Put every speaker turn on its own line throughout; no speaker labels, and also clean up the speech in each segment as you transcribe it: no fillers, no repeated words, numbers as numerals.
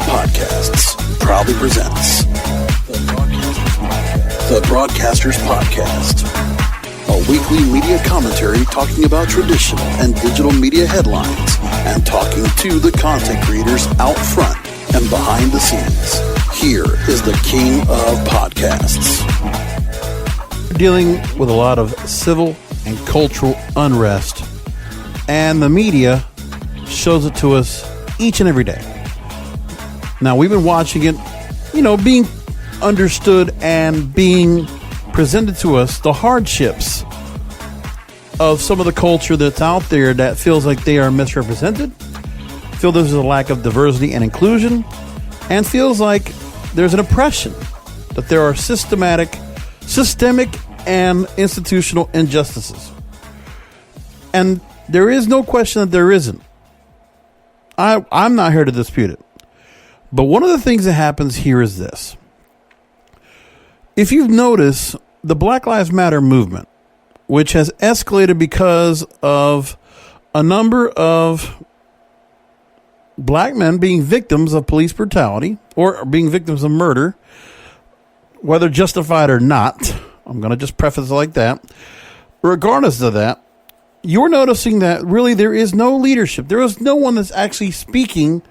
Podcasts proudly presents The Broadcasters Podcast, a weekly media commentary talking about traditional and digital media headlines and talking to the content creators out front and behind the scenes. Here is the king of podcasts.
Dealing with a lot of civil and cultural unrest, and the media shows it to us each and every day. Now, we've been watching it, being understood and being presented to us, the hardships of some of the culture that's out there that feels like they are misrepresented, feel there's a lack of diversity and inclusion, and feels like there's an oppression, that there are systemic and institutional injustices. And there is no question that there isn't. I'm not here to dispute it. But one of the things that happens here is this. If you've noticed, the Black Lives Matter movement, which has escalated because of a number of black men being victims of police brutality or being victims of murder, whether justified or not, I'm going to just preface it like that. Regardless of that, you're noticing that really there is no leadership. There is no one that's actually speaking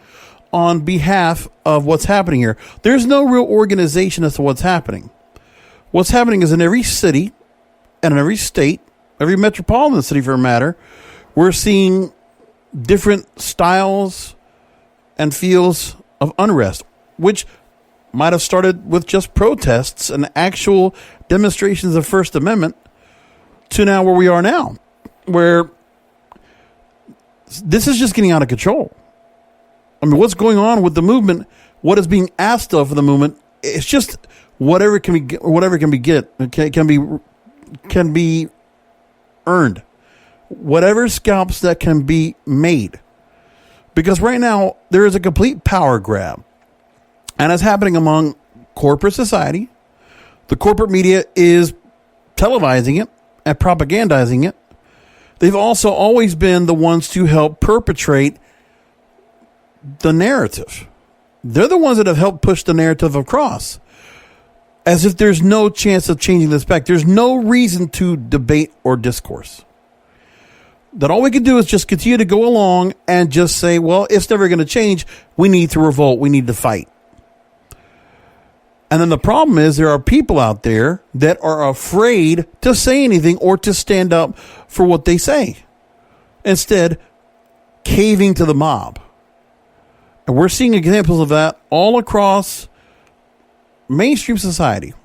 on behalf of what's happening here. There's no real organization as to what's happening. What's happening is in every city and in every state, every metropolitan city for a matter, we're seeing different styles and feels of unrest, which might have started with just protests and actual demonstrations of First Amendment to now where we are now, where this is just getting out of control. I mean, what's going on with the movement? What is being asked of the movement? It's just whatever can be earned, whatever scalps that can be made. Because right now there is a complete power grab, and it's happening among corporate society. The corporate media is televising it and propagandizing it. They've also always been the ones to help perpetrate the narrative. They're the ones that have helped push the narrative across, as if there's no chance of changing this back. There's no reason to debate or discourse. That all we can do is just continue to go along and just say, well, it's never going to change. We need to revolt. We need to fight. And then the problem is there are people out there that are afraid to say anything or to stand up for what they say. Instead, caving to the mob. And we're seeing examples of that all across mainstream society.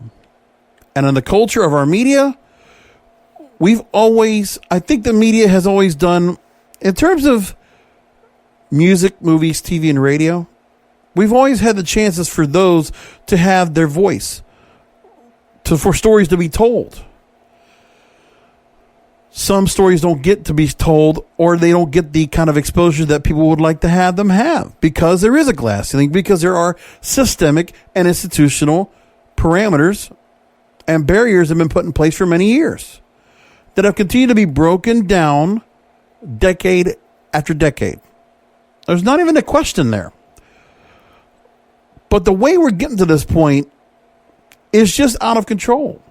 And in the culture of our media, I think the media has always done, in terms of music, movies, TV, and radio, we've always had the chances for those to have their voice, for stories to be told. Some stories don't get to be told, or they don't get the kind of exposure that people would like to have them have, because there is a glass ceiling, because there are systemic and institutional parameters and barriers that have been put in place for many years that have continued to be broken down decade after decade. There's not even a question there. But the way we're getting to this point is just out of control.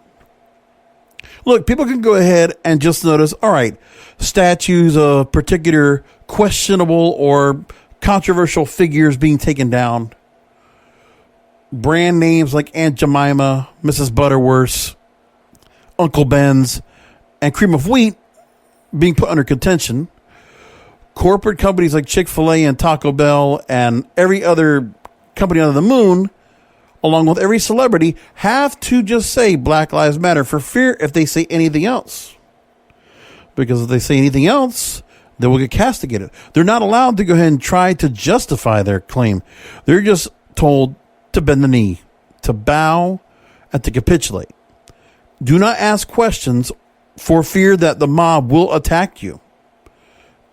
Look, people can go ahead and just notice, all right, statues of particular questionable or controversial figures being taken down. Brand names like Aunt Jemima, Mrs. Butterworth, Uncle Ben's, and Cream of Wheat being put under contention. Corporate companies like Chick-fil-A and Taco Bell and every other company under the moon, along with every celebrity, have to just say Black Lives Matter for fear if they say anything else. Because if they say anything else, they will get castigated. They're not allowed to go ahead and try to justify their claim. They're just told to bend the knee, to bow, and to capitulate. Do not ask questions for fear that the mob will attack you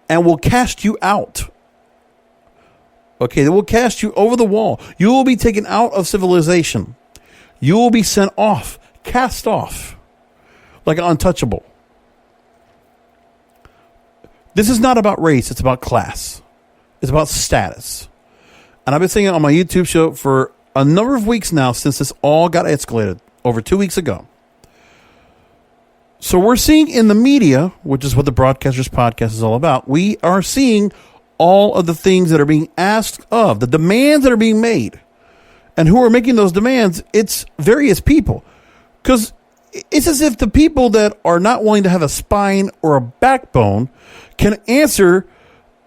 and will cast you out. Okay, they will cast you over the wall. You will be taken out of civilization. You will be sent off, cast off, like an untouchable. This is not about race. It's about class. It's about status. And I've been saying it on my YouTube show for a number of weeks now since this all got escalated over 2 weeks ago. So we're seeing in the media, which is what the Broadcasters Podcast is all about, we are seeing all of the things that are being asked of, the demands that are being made. And who are making those demands? It's various people. Because it's as if the people that are not willing to have a spine or a backbone can answer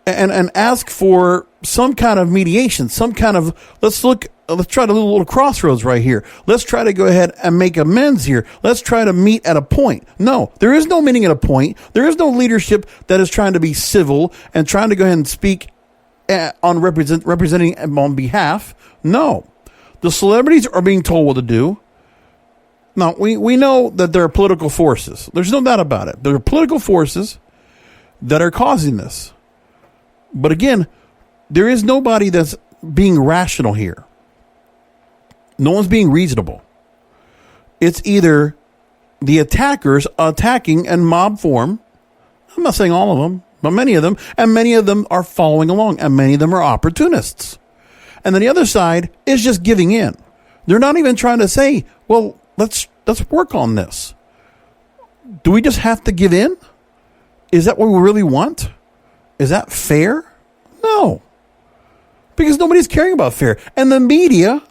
and ask for some kind of mediation, some kind of, let's try to do a little crossroads right here. Let's try to go ahead and make amends here. Let's try to meet at a point. No, there is no meeting at a point. There is no leadership that is trying to be civil and trying to go ahead and speak on representing on behalf. No, the celebrities are being told what to do. Now, we know that there are political forces. There's no doubt about it. There are political forces that are causing this. But again, there is nobody that's being rational here. No one's being reasonable. It's either the attackers attacking in mob form. I'm not saying all of them, but many of them. And many of them are following along. And many of them are opportunists. And then the other side is just giving in. They're not even trying to say, well, let's work on this. Do we just have to give in? Is that what we really want? Is that fair? No. Because nobody's caring about fair. And the media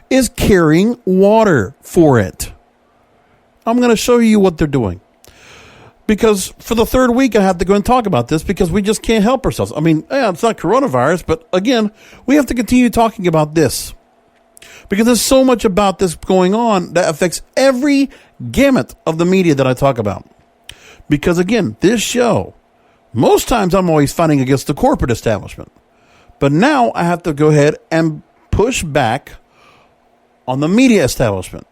is carrying water for it. I'm going to show you what they're doing. Because for the third week, I have to go and talk about this because we just can't help ourselves. I mean, yeah, it's not coronavirus, but again, we have to continue talking about this. Because there's so much about this going on that affects every gamut of the media that I talk about. Because again, this show, most times I'm always fighting against the corporate establishment. But now I have to go ahead and push back on the media establishment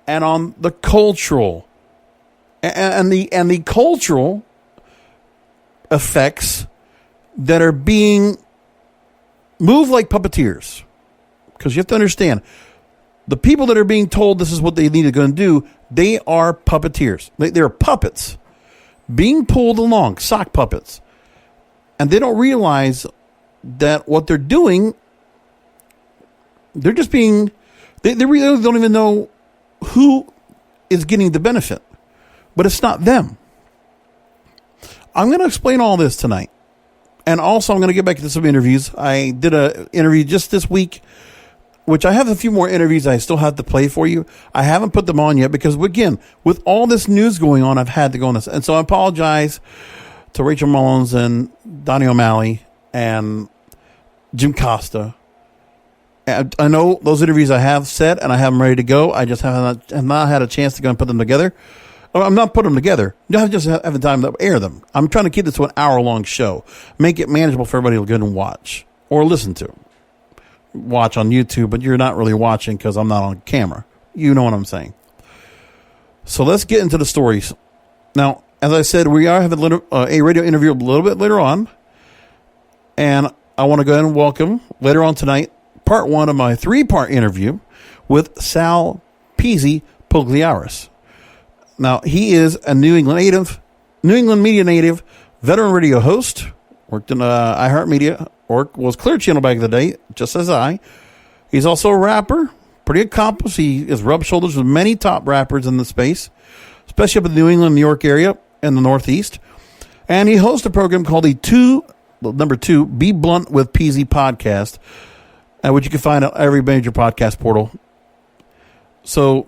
and on the cultural and the cultural effects that are being moved like puppeteers. Because you have to understand, the people that are being told this is what they need to go and do, they are puppeteers. They're puppets being pulled along, sock puppets. And they don't realize that what they're doing, they're just being, they really don't even know who is getting the benefit. But it's not them. I'm going to explain all this tonight. And also I'm going to get back to some interviews. I did an interview just this week, which I have a few more interviews I still have to play for you. I haven't put them on yet because, again, with all this news going on, I've had to go on this. And so I apologize to Rachel Mullins and Donnie O'Malley and Jim Costa. I know those interviews I have set and I have them ready to go. I just have not had a chance to go and put them together. I'm not putting them together. I just haven't time to air them. I'm trying to keep this to an hour-long show. Make it manageable for everybody to go and watch or listen to. Watch on YouTube, but you're not really watching because I'm not on camera. You know what I'm saying. So let's get into the stories. Now, as I said, we are having a radio interview a little bit later on. And I want to go ahead and welcome later on tonight, part one of my 3-part interview with Sal Peezy Pugliares. Now, he is a New England media native, veteran radio host, worked in iHeartMedia, or was Clear Channel back in the day, just as I. He's also a rapper, pretty accomplished. He has rubbed shoulders with many top rappers in the space, especially up in the New England, New York area and the Northeast. And he hosts a program called number 2, Be Blunt with Peezy podcast, which you can find at every major podcast portal. So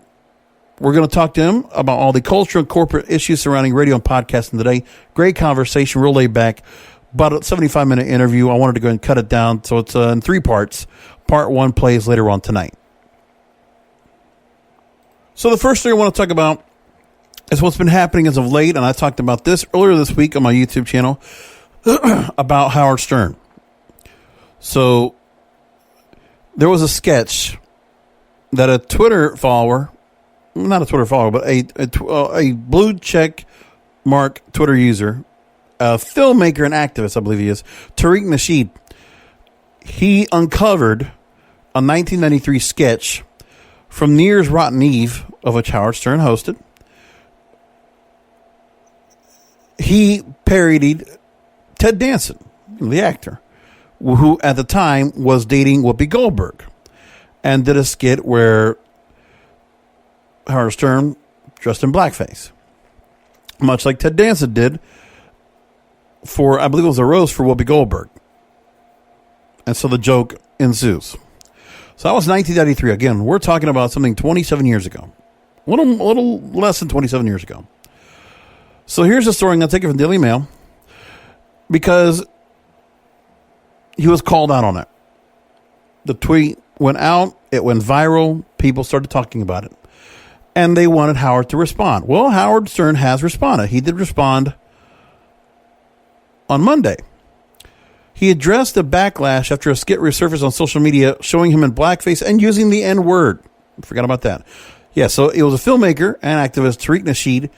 we're going to talk to him about all the cultural and corporate issues surrounding radio and podcasting today. Great conversation, real laid back. About a 75-minute interview. I wanted to go and cut it down, so it's in 3 parts. Part 1 plays later on tonight. So the first thing I want to talk about is what's been happening as of late, and I talked about this earlier this week on my YouTube channel about Howard Stern. So there was a sketch that a Twitter follower, not a Twitter follower, but a blue check mark Twitter user, a filmmaker and activist, I believe he is, Tariq Nasheed. He uncovered a 1993 sketch from New Year's Rotten Eve, of which Howard Stern hosted. He parodied Ted Danson, the actor, who at the time was dating Whoopi Goldberg, and did a skit where Howard Stern dressed in blackface, much like Ted Danson did for, I believe it was a roast for Whoopi Goldberg. And so the joke ensues. So that was 1993. Again, we're talking about something 27 years ago. A little less than 27 years ago. So here's the story. I'm going to take it from Daily Mail because he was called out on it. The tweet went out. It went viral. People started talking about it. And they wanted Howard to respond. Well, Howard Stern has responded. He did respond on Monday. He addressed the backlash after a skit resurfaced on social media showing him in blackface and using the N-word. Forgot about that. Yeah, so it was a filmmaker and activist, Tariq Nasheed.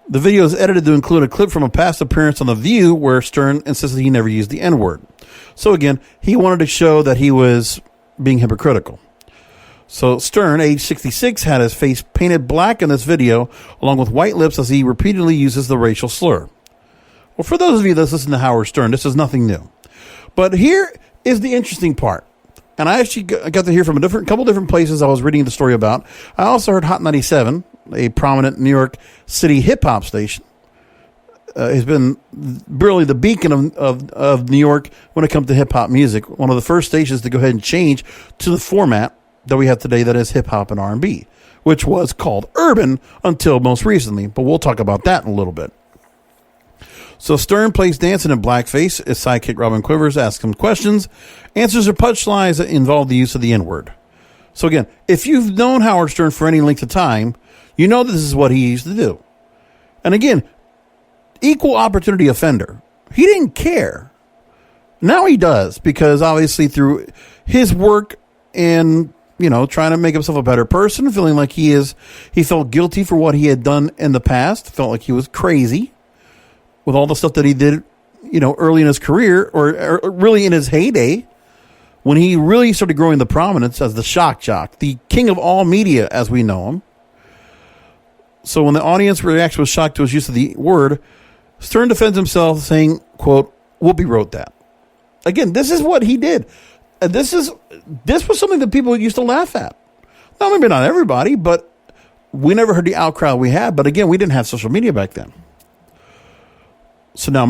The video is edited to include a clip from a past appearance on The View where Stern insisted he never used the N-word. So again, he wanted to show that he was being hypocritical. So Stern, age 66, had his face painted black in this video, along with white lips as he repeatedly uses the racial slur. Well, for those of you that listen to Howard Stern, this is nothing new. But here is the interesting part. And I actually got to hear from a couple different places I was reading the story about. I also heard Hot 97, a prominent New York City hip-hop station. Has been really the beacon of New York when it comes to hip-hop music. One of the first stations to go ahead and change to the format that we have today that is hip-hop and R&B, which was called urban until most recently. But we'll talk about that in a little bit. So Stern plays dancing in blackface. His sidekick Robin Quivers asks him questions, answers or punchlines that involve the use of the N-word. So again, if you've known Howard Stern for any length of time, you know that this is what he used to do. And again, equal opportunity offender. He didn't care. Now he does, because obviously through his work in, trying to make himself a better person, feeling like he felt guilty for what he had done in the past, felt like he was crazy with all the stuff that he did, early in his career or really in his heyday, when he really started growing the prominence as the shock jock, the king of all media as we know him. So when the audience reaction was shocked to his use of the word, Stern defends himself saying, quote, Whoopi wrote that. Again, this is what he did. This was something that people used to laugh at. Now, maybe not everybody, but we never heard the outcry we had. But again, we didn't have social media back then. So now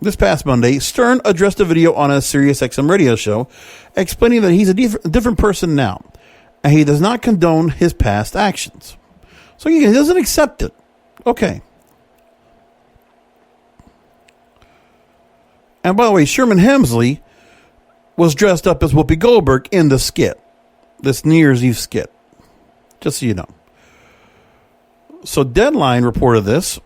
this past Monday, Stern addressed a video on a Sirius XM radio show explaining that he's a different person now, and he does not condone his past actions. So he doesn't accept it. Okay. And by the way, Sherman Hemsley was dressed up as Whoopi Goldberg in the skit, this New Year's Eve skit, just so you know. So Deadline reported this,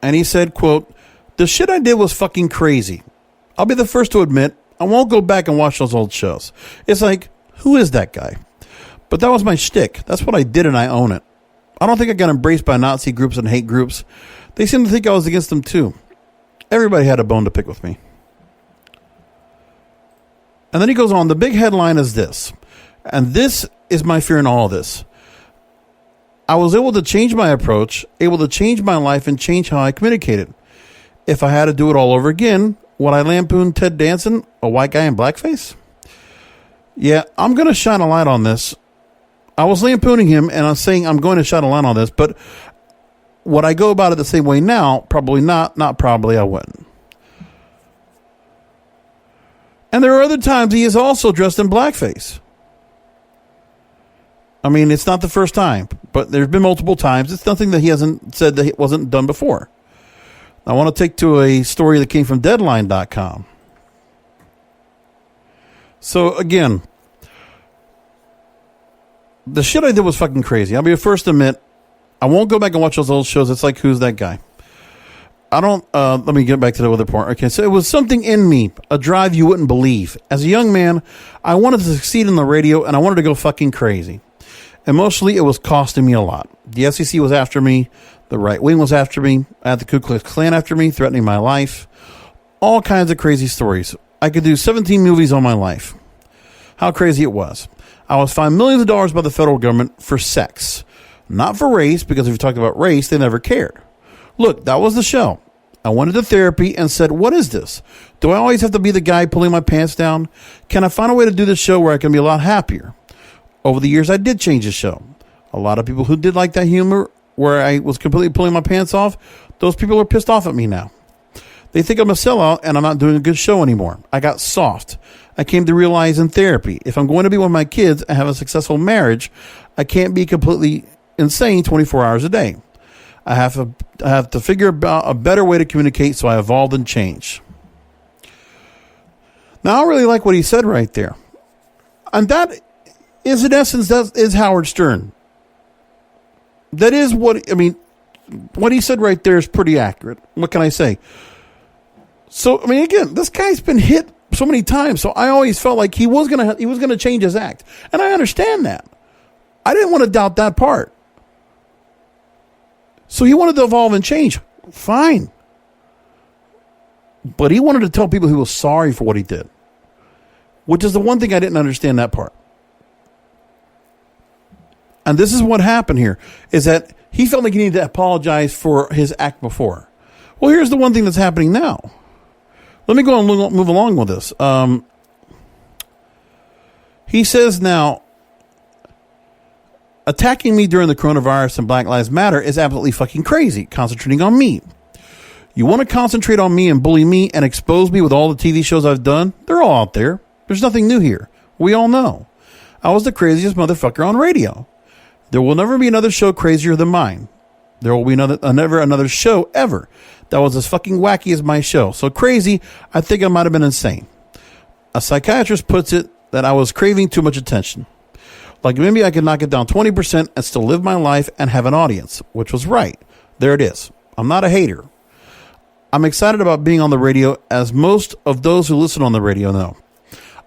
and he said, quote, the shit I did was fucking crazy. I'll be the first to admit, I won't go back and watch those old shows. It's like, who is that guy? But that was my shtick. That's what I did, and I own it. I don't think I got embraced by Nazi groups and hate groups. They seem to think I was against them too. Everybody had a bone to pick with me. And then he goes on, the big headline is this, and this is my fear in all of this. I was able to change my approach, able to change my life, and change how I communicated. If I had to do it all over again, would I lampoon Ted Danson, a white guy in blackface? Yeah, I'm going to shine a light on this. I was lampooning him, and I'm saying I'm going to shine a light on this, but would I go about it the same way now? Probably not. Not probably, I wouldn't. And there are other times he is also dressed in blackface. I mean, it's not the first time, but there's been multiple times. It's nothing that he hasn't said that it wasn't done before. I want to take to a story that came from Deadline.com. So, again, the shit I did was fucking crazy. I'll be the first to admit, I won't go back and watch those old shows. It's like, who's that guy? I don't, let me get back to the other part. Okay, so it was something in me, a drive you wouldn't believe. As a young man, I wanted to succeed in the radio, and I wanted to go fucking crazy. Emotionally, it was costing me a lot. The SEC was after me. The right wing was after me. I had the Ku Klux Klan after me, threatening my life. All kinds of crazy stories. I could do 17 movies on my life. How crazy it was. I was fined millions of dollars by the federal government for sex. Not for race, because if you talked about race, they never cared. Look, that was the show. I went into therapy and said, what is this? Do I always have to be the guy pulling my pants down? Can I find a way to do this show where I can be a lot happier? Over the years, I did change the show. A lot of people who did like that humor where I was completely pulling my pants off, those people are pissed off at me now. They think I'm a sellout and I'm not doing a good show anymore. I got soft. I came to realize in therapy, if I'm going to be with my kids and have a successful marriage, I can't be completely insane 24 hours a day. I have to figure out a better way to communicate, so I evolved and changed. Now, I really like what he said right there. And that is, in essence, that is Howard Stern. That is what he said right there is pretty accurate. What can I say? So, again, this guy's been hit so many times, so I always felt like he was gonna change his act. And I understand that. I didn't want to doubt that part. So he wanted to evolve and change. Fine. But he wanted to tell people he was sorry for what he did, which is the one thing I didn't understand that part. And this is what happened here, is that he felt like he needed to apologize for his act before. Well, here's the one thing that's happening now. Let me go and move along with this. He says now, attacking me during the coronavirus and Black Lives Matter is absolutely fucking crazy, concentrating on me. You want to concentrate on me and bully me and expose me with all the TV shows I've done? They're all out there. There's nothing new here. We all know. I was the craziest motherfucker on radio. There will never be another show crazier than mine. There will be never another show ever that was as fucking wacky as my show. So crazy, I think I might have been insane. A psychiatrist puts it that I was craving too much attention. Like maybe I could knock it down 20% and still live my life and have an audience, which was right. There it is. I'm not a hater. I'm excited about being on the radio, as most of those who listen on the radio know.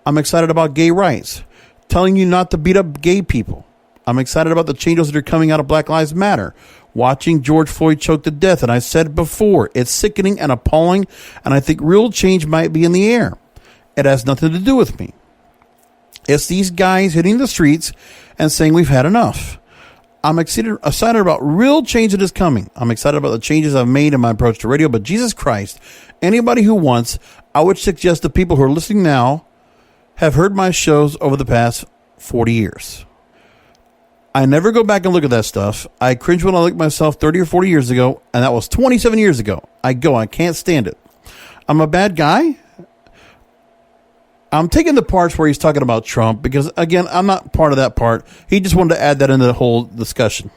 I'm excited about gay rights, telling you not to beat up gay people. I'm excited about the changes that are coming out of Black Lives Matter, watching George Floyd choke to death. And I said before, it's sickening and appalling, and I think real change might be in the air. It has nothing to do with me. It's these guys hitting the streets and saying we've had enough. I'm excited about real change that is coming. I'm excited about the changes I've made in my approach to radio. But Jesus Christ, anybody who wants, I would suggest the people who are listening now have heard my shows over the past 40 years. I never go back and look at that stuff. I cringe when I look at myself 30 or 40 years ago, and that was 27 years ago. I can't stand it. I'm a bad guy. I'm taking the parts where he's talking about Trump because, again, I'm not part of that part. He just wanted to add that into the whole discussion.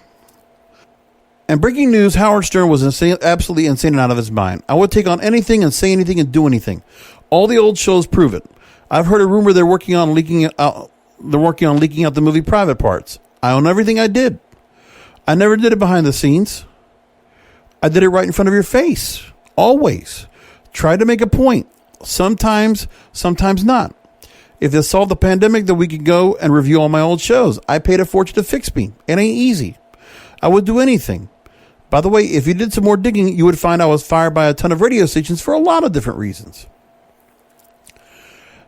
And breaking news, Howard Stern was insane, absolutely insane and out of his mind. I would take on anything and say anything and do anything. All the old shows prove it. I've heard a rumor they're working on leaking out the movie Private Parts. I own everything I did. I never did it behind the scenes. I did it right in front of your face. Always. Tried to make a point. Sometimes not. If this solved the pandemic, then we could go and review all my old shows. I paid a fortune to fix me. It ain't easy. I would do anything. By the way, if you did some more digging, you would find I was fired by a ton of radio stations for a lot of different reasons.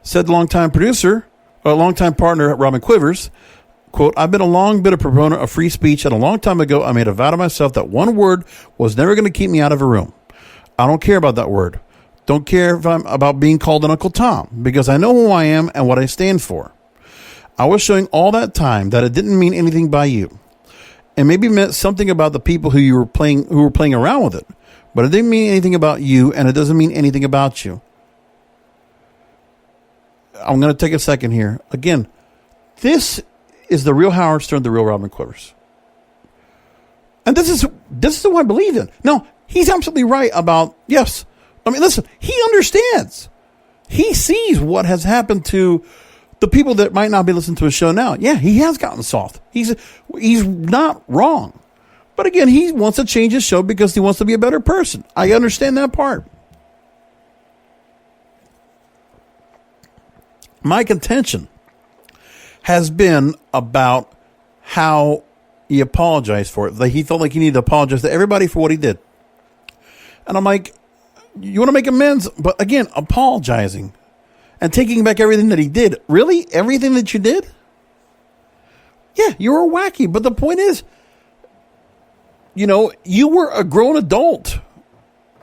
Said longtime partner, Robin Quivers, quote, I've been a long bit of proponent of free speech, and a long time ago, I made a vow to myself that one word was never going to keep me out of a room. I don't care about that word. Don't care if I'm about being called an Uncle Tom, because I know who I am and what I stand for. I was showing all that time that it didn't mean anything by you. It maybe meant something about the people who were playing around with it, but it didn't mean anything about you, and it doesn't mean anything about you. I'm going to take a second here. Again, this is the real Howard Stern, the real Robin Quivers. And this is who I believe in. No, he's absolutely right about, yes. Listen, he understands. He sees what has happened to the people that might not be listening to his show now. Yeah, he has gotten soft. He's not wrong. But again, he wants to change his show because he wants to be a better person. I understand that part. My contention has been about how he apologized for it. Like he felt like he needed to apologize to everybody for what he did. And I'm like, you want to make amends, but again, apologizing and taking back everything that he did. Really? Everything that you did? Yeah, you were wacky. But the point is, you were a grown adult.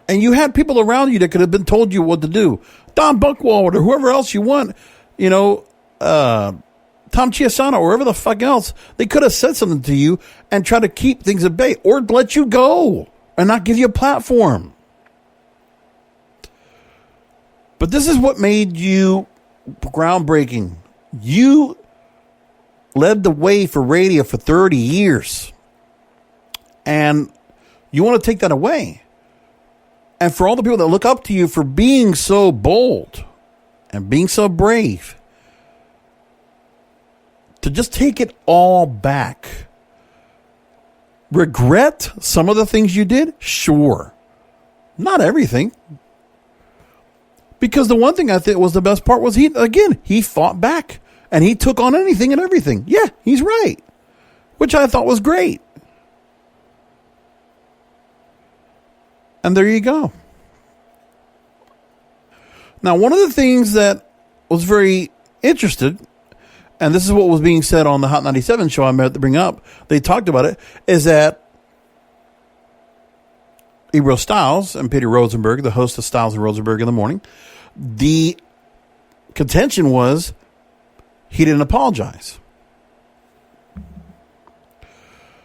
And you had people around you that could have been told you what to do. Don Buchwald or whoever else you want, Tom Chiasano or whoever the fuck else. They could have said something to you and try to keep things at bay or let you go and not give you a platform. But this is what made you groundbreaking. You led the way for radio for 30 years. And you want to take that away. And for all the people that look up to you for being so bold and being so brave, to just take it all back. Regret some of the things you did? Sure. Not everything. Because the one thing I think was the best part was he fought back. And he took on anything and everything. Yeah, he's right. Which I thought was great. And there you go. Now, one of the things that was very interesting, and this is what was being said on the Hot 97 show I meant to bring up, they talked about it, is that Ebro Styles and Peter Rosenberg, the host of Styles and Rosenberg in the Morning, the contention was he didn't apologize.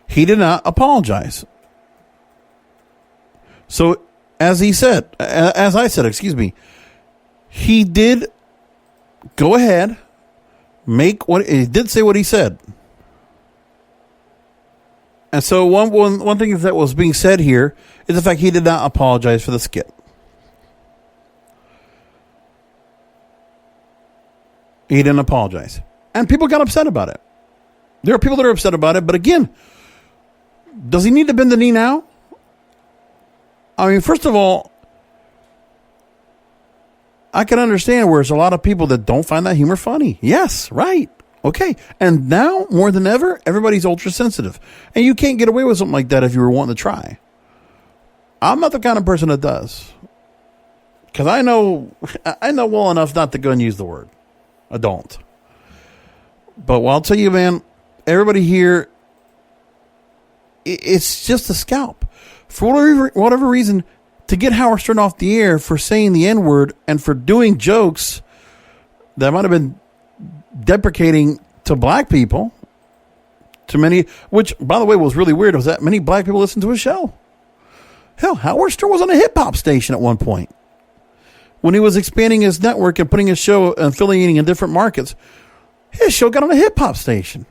He did not apologize. So, as I said, he did go ahead, he did say what he said. And so one thing that was being said here is the fact he did not apologize for the skit. He didn't apologize. And people got upset about it. There are people that are upset about it, but again, does he need to bend the knee now? I mean, first of all, I can understand where there's a lot of people that don't find that humor funny. Yes, right. Okay. And now, more than ever, everybody's ultra sensitive. And you can't get away with something like that if you were wanting to try. I'm not the kind of person that does. Because I know well enough not to go and use the word. I don't. But I'll tell you, man, everybody here, it's just a scalp. For whatever reason, to get Howard Stern off the air for saying the N-word and for doing jokes that might have been deprecating to black people, to many, which, by the way, was really weird, was that many black people listened to his show. Hell, Howard Stern was on a hip-hop station at one point. When he was expanding his network and putting his show and affiliating in different markets, his show got on a hip-hop station.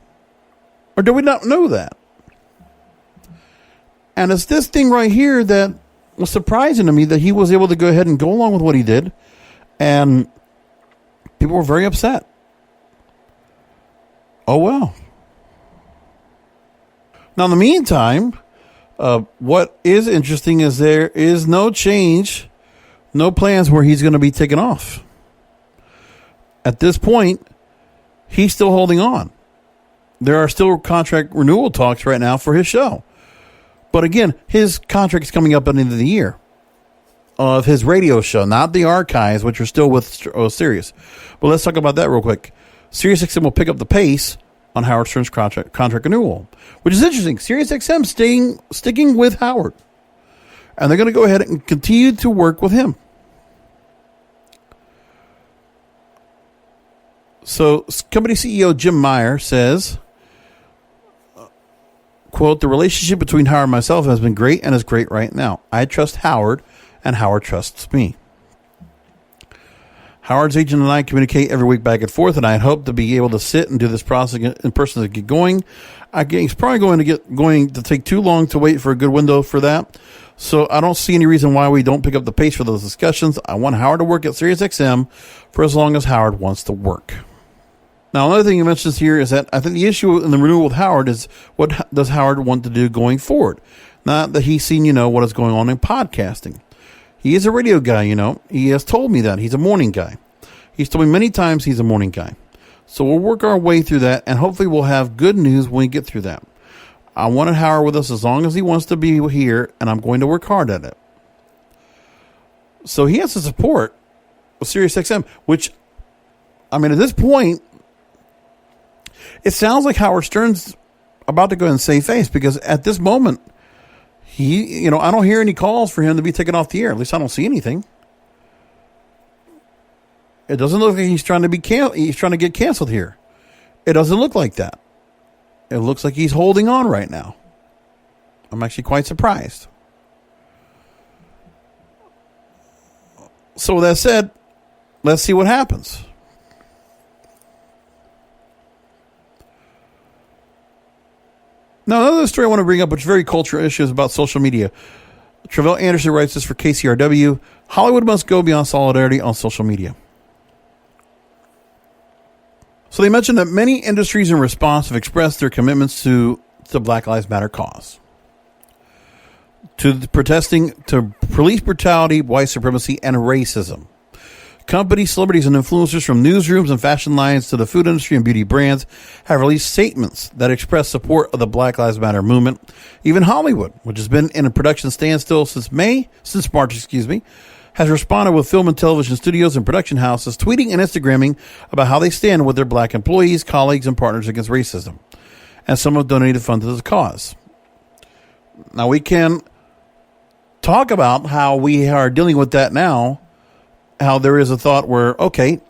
Or do we not know that? And it's this thing right here that was surprising to me, that he was able to go ahead and go along with what he did. And people were very upset. Oh, well. Now, in the meantime, what is interesting is there is no change, no plans where he's going to be taken off. At this point, he's still holding on. There are still contract renewal talks right now for his show. But again, his contract is coming up at the end of the year of his radio show, not the archives, which are still with Sirius. But let's talk about that real quick. Sirius XM will pick up the pace on Howard Stern's contract renewal, which is interesting. Sirius XM sticking with Howard. And they're going to go ahead and continue to work with him. So, company CEO Jim Meyer says, quote, "The relationship between Howard and myself has been great and is great right now. I trust Howard and Howard trusts me. Howard's agent and I communicate every week back and forth, and I hope to be able to sit and do this process in person to get going. It's probably going to take too long to wait for a good window for that. So I don't see any reason why we don't pick up the pace for those discussions. I want Howard to work at SiriusXM for as long as Howard wants to work." Now, another thing he mentions here is that I think the issue in the renewal with Howard is what does Howard want to do going forward? Not that he's seen, what is going on in podcasting. He is a radio guy, He has told me that. He's a morning guy. He's told me many times he's a morning guy. So we'll work our way through that, and hopefully we'll have good news when we get through that. I wanted Howard with us as long as he wants to be here, and I'm going to work hard at it. So he has the support of SiriusXM, which, at this point, it sounds like Howard Stern's about to go and save face, because at this moment, I don't hear any calls for him to be taken off the air. At least I don't see anything. It doesn't look like he's trying to get canceled here. It doesn't look like that. It looks like he's holding on right now. I'm actually quite surprised. So with that said, let's see what happens. Now, another story I want to bring up, which is very cultural issues about social media. Travell Anderson writes this for KCRW. Hollywood must go beyond solidarity on social media. So they mentioned that many industries in response have expressed their commitments to the Black Lives Matter cause. To the protesting to police brutality, white supremacy, and racism. Companies, celebrities, and influencers from newsrooms and fashion lines to the food industry and beauty brands have released statements that express support of the Black Lives Matter movement. Even Hollywood, which has been in a production standstill since March, has responded with film and television studios and production houses tweeting and Instagramming about how they stand with their black employees, colleagues, and partners against racism. And some have donated funds to the cause. Now, we can talk about how we are dealing with that now, how there is a thought where, okay,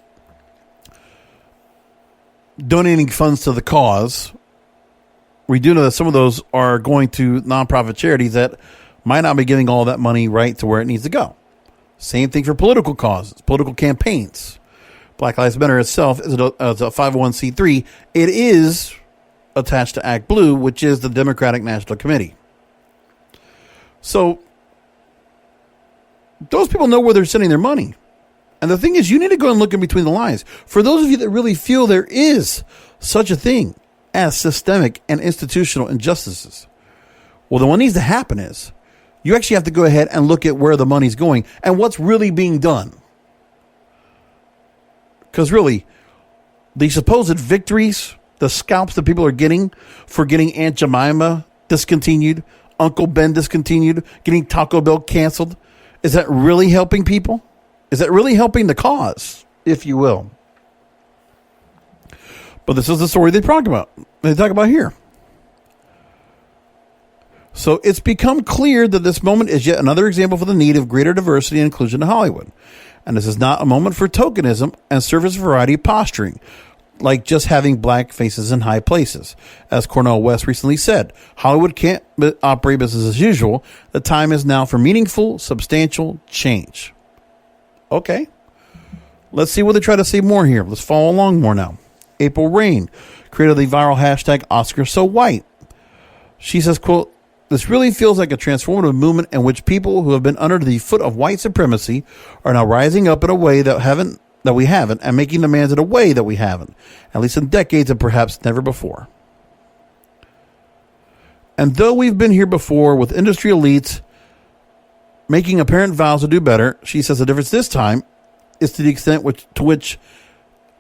donating funds to the cause, we do know that some of those are going to nonprofit charities that might not be giving all that money right to where it needs to go. Same thing for political causes, political campaigns. Black Lives Matter itself is a 501c3. It is attached to Act Blue, which is the Democratic National Committee. So those people know where they're sending their money. And the thing is, you need to go and look in between the lines. For those of you that really feel there is such a thing as systemic and institutional injustices, well, then what needs to happen is you actually have to go ahead and look at where the money's going and what's really being done. Because really, the supposed victories, the scalps that people are getting for getting Aunt Jemima discontinued, Uncle Ben discontinued, getting Taco Bell canceled, is that really helping people? Is that really helping the cause, if you will? But this is the story they talk about. They talk about here. So it's become clear that this moment is yet another example for the need of greater diversity and inclusion in Hollywood. And this is not a moment for tokenism and surface variety posturing, like just having black faces in high places. As Cornel West recently said, Hollywood can't operate business as usual. The time is now for meaningful, substantial change. Okay. Let's see what they try to say more here. Let's follow along more now. April Rain created the viral hashtag #OscarSoWhite. She says, quote, "This really feels like a transformative movement in which people who have been under the foot of white supremacy are now rising up in a way that we haven't, and making demands in a way that we haven't, at least in decades and perhaps never before. And though we've been here before with industry elites making apparent vows to do better," she says the difference this time is to the extent to which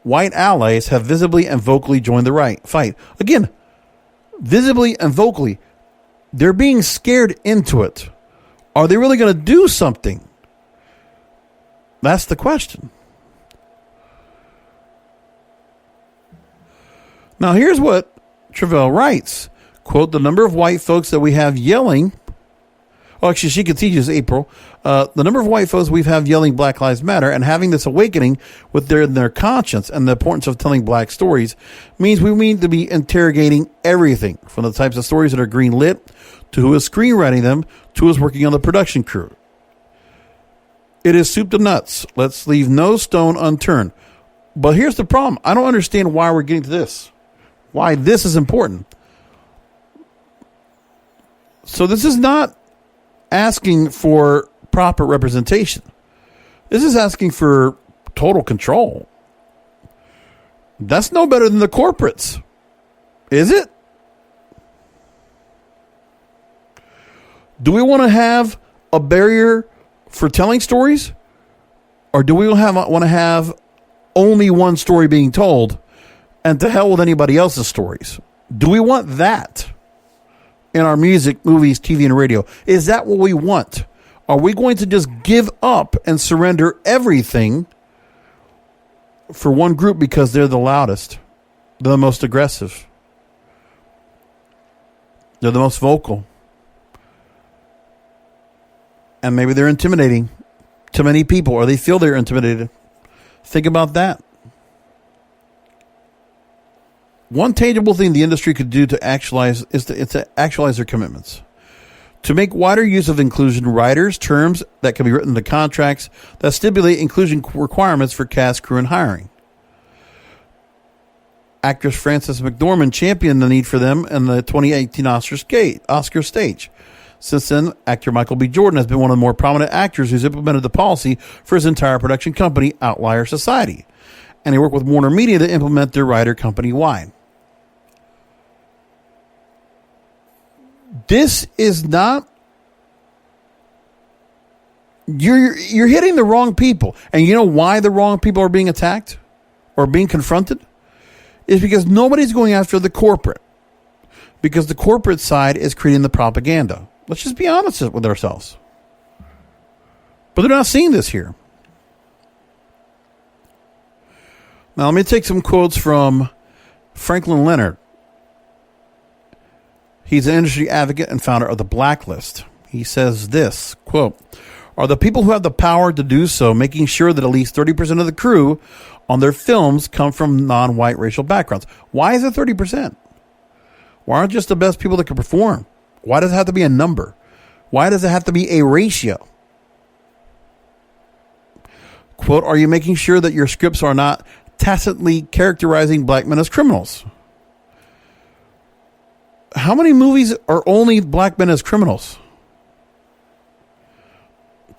white allies have visibly and vocally joined the fight. Again, visibly and vocally. They're being scared into it. Are they really going to do something? That's the question. Now, here's what Travell writes. Quote, "The number of white folks that we have yelling..." Oh, actually, she continues, April. "The number of white folks we have yelling Black Lives Matter and having this awakening with their conscience and the importance of telling black stories means we need to be interrogating everything from the types of stories that are green lit to who is screenwriting them to who is working on the production crew. It is soup to nuts. Let's leave no stone unturned." But here's the problem. I don't understand why we're getting to this. Why this is important. So this is not asking for proper representation. This is asking for total control. That's no better than the corporates. Is it? Do we want to have a barrier for telling stories? Or do we want to have only one story being told and to hell with anybody else's stories? Do we want that in our music, movies, TV, and radio? Is that what we want? Are we going to just give up and surrender everything for one group because they're the loudest, they're the most aggressive, they're the most vocal, And maybe they're intimidating to many people, or they feel they're intimidated. Think about that. One tangible thing the industry could do to actualize is to actualize their commitments. To make wider use of inclusion riders, terms that can be written into contracts that stipulate inclusion requirements for cast, crew, and hiring. Actress Frances McDormand championed the need for them in the 2018 Oscar stage. Since then, actor Michael B. Jordan has been one of the more prominent actors who's implemented the policy for his entire production company, Outlier Society. And he worked with Warner Media to implement their writer company-wide. This is not... You're hitting the wrong people. And you know why the wrong people are being attacked or being confronted? Is because nobody's going after the corporate. Because the corporate side is creating the propaganda. Let's just be honest with ourselves. But they're not seeing this here. Now, let me take some quotes from Franklin Leonard. He's an industry advocate and founder of The Blacklist. He says this, quote, "Are the people who have the power to do so making sure that at least 30% of the crew on their films come from non-white racial backgrounds?" Why is it 30%? Why aren't just the best people that can perform? Why does it have to be a number? Why does it have to be a ratio? Quote, "Are you making sure that your scripts are not tacitly characterizing black men as criminals?" How many movies are only black men as criminals?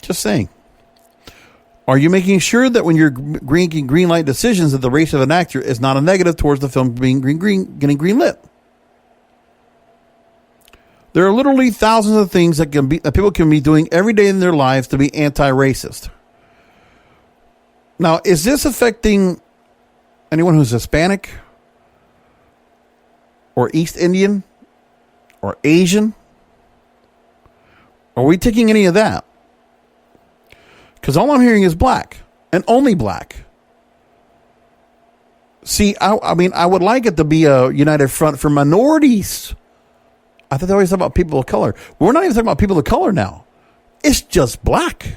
Just saying. Are you making sure that when you're making green light decisions that the race of an actor is not a negative towards the film being getting green lit? There are literally thousands of things that people can be doing every day in their lives to be anti-racist. Now, is this affecting anyone who's Hispanic or East Indian or Asian? Are we taking any of that? Because all I'm hearing is black and only black. See, I mean, I would like it to be a united front for minorities. I thought they always talk about people of color. We're not even talking about people of color now. It's just black.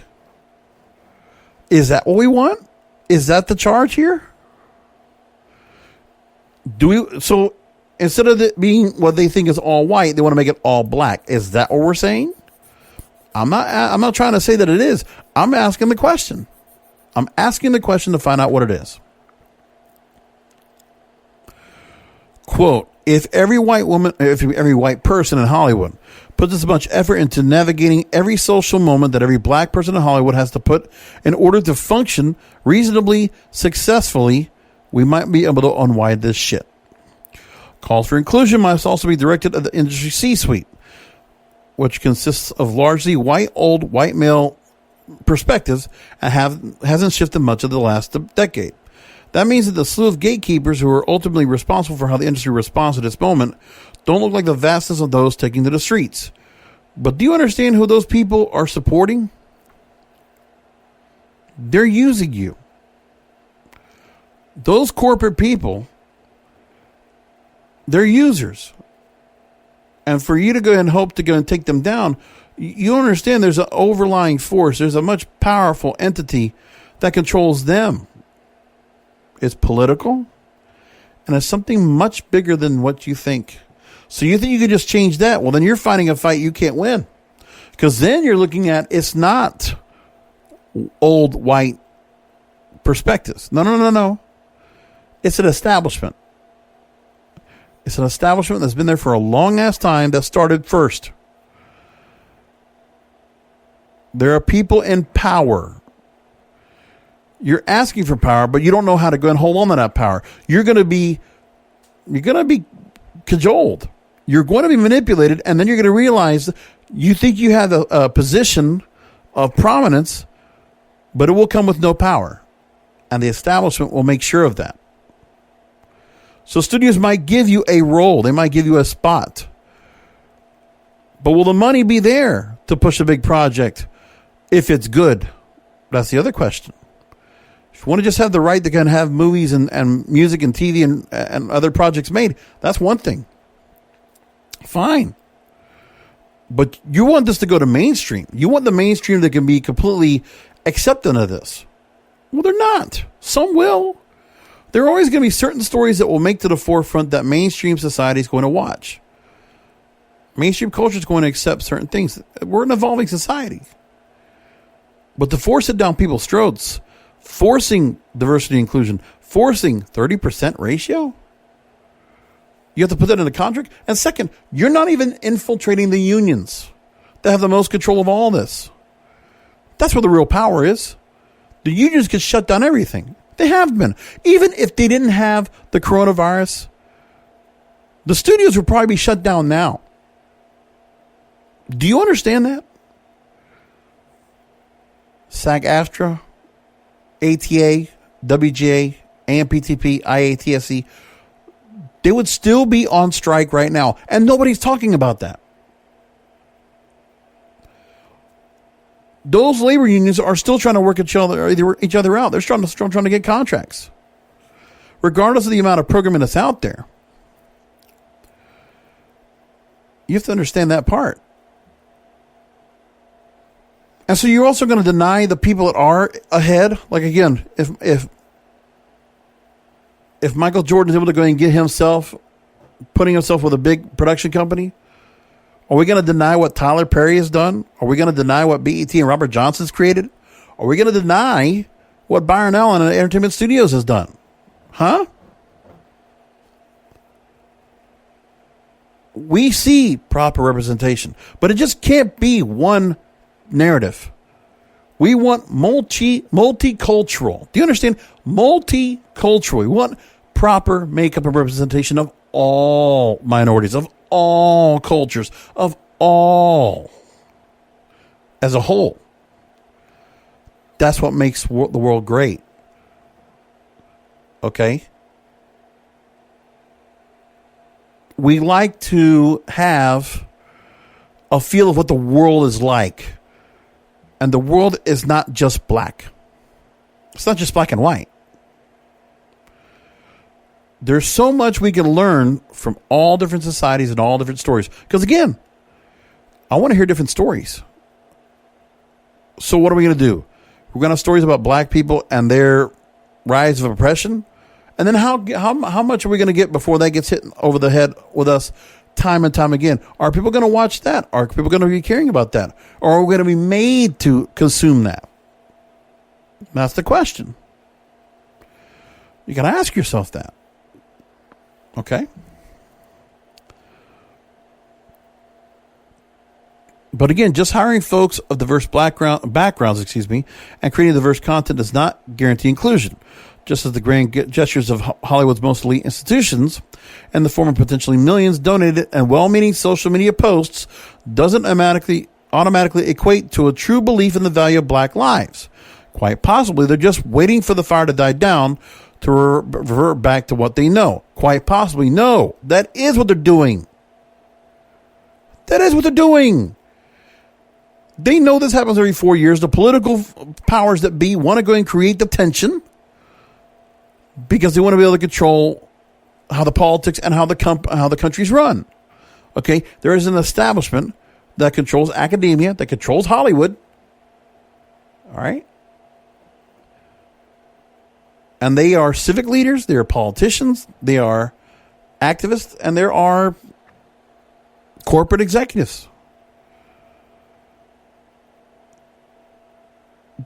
Is that what we want? Is that the charge here? So instead of it being what they think is all white, they want to make it all black. Is that what we're saying? I'm not trying to say that it is. I'm asking the question. I'm asking the question to find out what it is. Quote, if every white person in Hollywood puts this much effort into navigating every social moment that every black person in Hollywood has to put in order to function reasonably successfully, we might be able to unwind this shit. Calls for inclusion must also be directed at the industry C-suite, which consists of largely white male perspectives and hasn't shifted much of the last decade. That means that the slew of gatekeepers who are ultimately responsible for how the industry responds to this moment don't look like the vastness of those taking to the streets. But do you understand who those people are supporting? They're using you. Those corporate people, they're users. And for you to go and hope to go and take them down, you understand there's an overlying force. There's a much powerful entity that controls them. It's political, and it's something much bigger than what you think. So you think you could just change that? Well, then you're fighting a fight you can't win. Because then you're looking at, it's not old white perspectives. No. It's an establishment. It's an establishment that's been there for a long-ass time that started first. There are people in power. You're asking for power, but you don't know how to go and hold on to that power. You're going to be cajoled. You're going to be manipulated, and then you're going to realize you think you have a position of prominence, but it will come with no power. And the establishment will make sure of that. So studios might give you a role. They might give you a spot. But will the money be there to push a big project if it's good? That's the other question. If you want to just have the right to kind of have movies and music and TV and other projects made, that's one thing. Fine. But you want this to go to mainstream. You want the mainstream that can be completely accepting of this. Well, they're not. Some will. There are always going to be certain stories that will make to the forefront that mainstream society is going to watch. Mainstream culture is going to accept certain things. We're an evolving society. But to force it down people's throats, forcing diversity and inclusion, forcing 30% ratio, you have to put that in the contract. And second, you're not even infiltrating the unions that have the most control of all this. That's where the real power is. The unions could shut down everything. They have been. Even if they didn't have the coronavirus, the studios would probably be shut down now. Do you understand that? SAG-AFTRA, ATA, WGA, AMPTP, IATSE, they would still be on strike right now. And nobody's talking about that. Those labor unions are still trying to work each other out. They're trying to get contracts. Regardless of the amount of programming that's out there. You have to understand that part. And so you're also going to deny the people that are ahead. Like, again, if Michael Jordan is able to go and get himself, putting himself with a big production company, are we going to deny what Tyler Perry has done? Are we going to deny what BET and Robert Johnson's created? Are we going to deny what Byron Allen and Entertainment Studios has done? Huh? We see proper representation, but it just can't be one narrative. We want multicultural. Do you understand? Multicultural. We want proper makeup and representation of all minorities, of all cultures, of all as a whole. That's what makes the world great. Okay? We like to have a feel of what the world is like. And the world is not just black. It's not just black and white. There's so much we can learn from all different societies and all different stories. Because again, I want to hear different stories. So what are we going to do? We're going to have stories about black people and their rise of oppression. And then how much are we going to get before that gets hit over the head with us time and time again? Are people going to watch that? Are people going to be caring about that? Or are we going to be made to consume that? That's the question. You got to ask yourself that. Okay? But again, just hiring folks of diverse backgrounds, and creating diverse content does not guarantee inclusion. Just as the grand gestures of Hollywood's most elite institutions and the form of potentially millions donated and well-meaning social media posts doesn't automatically equate to a true belief in the value of black lives. Quite possibly, they're just waiting for the fire to die down to revert back to what they know. Quite possibly, no. That is what they're doing. That is what they're doing. They know this happens every 4 years. The political powers that be want to go and create the tension because they want to be able to control how the politics and how the countries run. Okay, there is an establishment that controls academia, that controls Hollywood. All right, and they are civic leaders, they are politicians, they are activists, and there are corporate executives.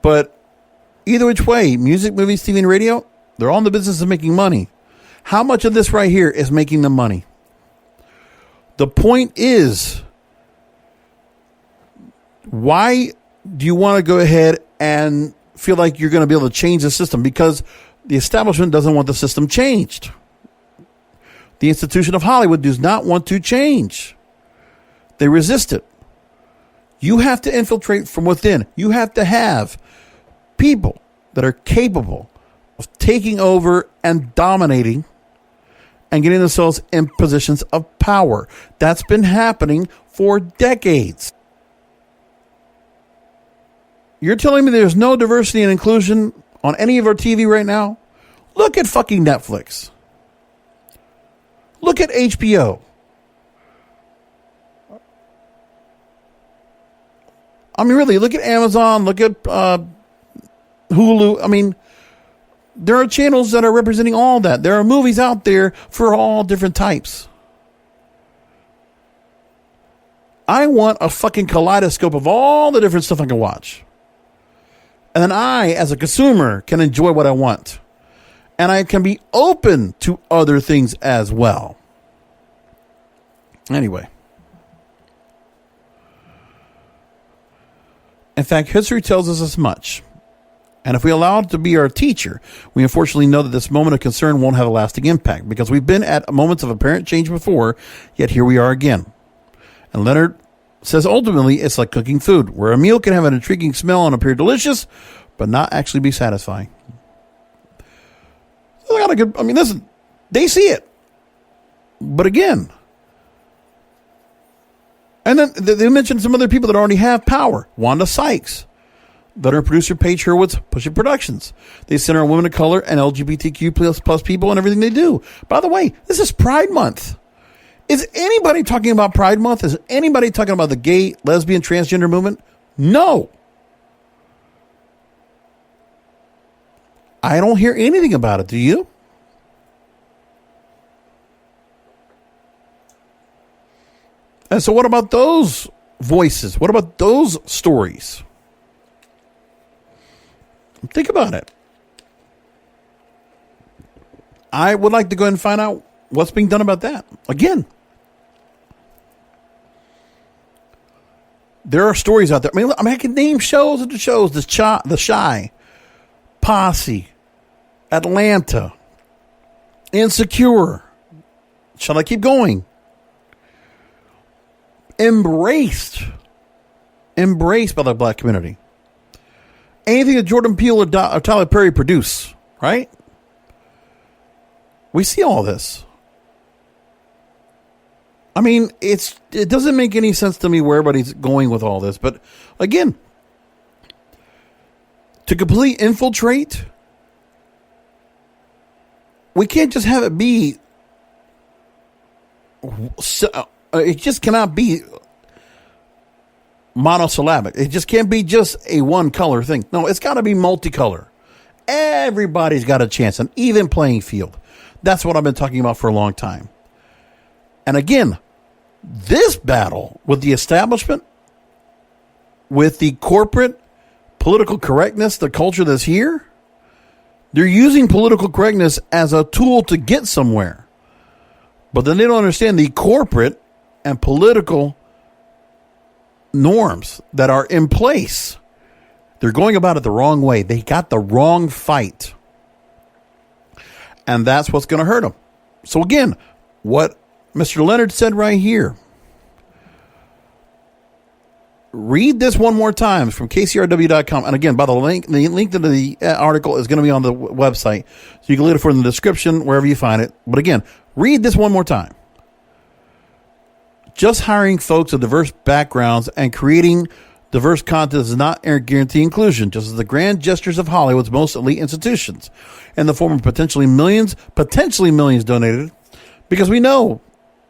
But either which way, music, movies, TV, and radio, they're all in the business of making money. How much of this right here is making them money? The point is, why do you want to go ahead and feel like you're going to be able to change the system? Because the establishment doesn't want the system changed. The institution of Hollywood does not want to change. They resist it. You have to infiltrate from within. You have to have people that are capable of taking over and dominating and getting themselves in positions of power. That's been happening for decades. You're telling me there's no diversity and inclusion on any of our TV right now? Look at fucking Netflix. Look at HBO. I mean, really, look at Amazon, look at Hulu. I mean, there are channels that are representing all that. There are movies out there for all different types. I want a fucking kaleidoscope of all the different stuff I can watch. And then I, as a consumer, can enjoy what I want. And I can be open to other things as well. Anyway. In fact, history tells us as much. And if we allow it to be our teacher, we unfortunately know that this moment of concern won't have a lasting impact, because we've been at moments of apparent change before, yet here we are again. And Leonard says ultimately it's like cooking food, where a meal can have an intriguing smell and appear delicious, but not actually be satisfying. I mean, listen, they see it. But again, and then they mentioned some other people that already have power. Wanda Sykes, veteran producer Paige Hurwitz, Push It Productions. They center on women of color and LGBTQ plus people and everything they do. By the way, this is Pride Month. Is anybody talking about Pride Month? Is anybody talking about the gay, lesbian, transgender movement? No. I don't hear anything about it. Do you? And so what about those voices? What about those stories? Think about it. I would like to go ahead and find out what's being done about that. Again, there are stories out there. I mean, I can name shows after shows. The Chi, Posse, Atlanta, Insecure. Shall I keep going? Embraced by the black community. Anything that Jordan Peele or Tyler Perry produce, right? We see all this. I mean, it doesn't make any sense to me where everybody's going with all this. But again, to completely infiltrate, we can't just have it be. It just cannot be monosyllabic. It just can't be just a one color thing. No, it's got to be multicolor. Everybody's got a chance, an even playing field. That's what I've been talking about for a long time. And again, this battle with the establishment, with the corporate political correctness, the culture that's here, they're using political correctness as a tool to get somewhere. But then they don't understand the corporate and political norms that are in place. They're going about it the wrong way. They got the wrong fight. And that's what's going to hurt them. So again, what Mr. Leonard said right here. Read this one more time from KCRW.com. And again, by the link to the article is going to be on the website. So you can look for it in the description, wherever you find it. But again, read this one more time. Just hiring folks of diverse backgrounds and creating diverse content does not guarantee inclusion, just as the grand gestures of Hollywood's most elite institutions, in the form of potentially millions donated, because we know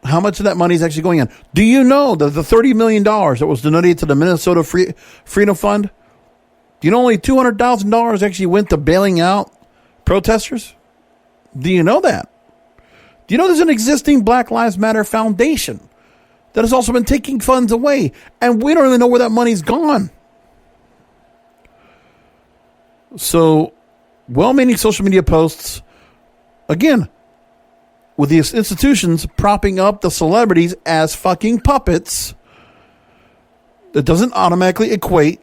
how much of that money is actually going in. Do you know that the $30 million that was donated to the Minnesota Freedom Fund, do you know only $200,000 actually went to bailing out protesters? Do you know that? Do you know there's an existing Black Lives Matter Foundation that has also been taking funds away, and we don't even know where that money's gone? So, well-meaning social media posts, again, with these institutions propping up the celebrities as fucking puppets, that doesn't automatically equate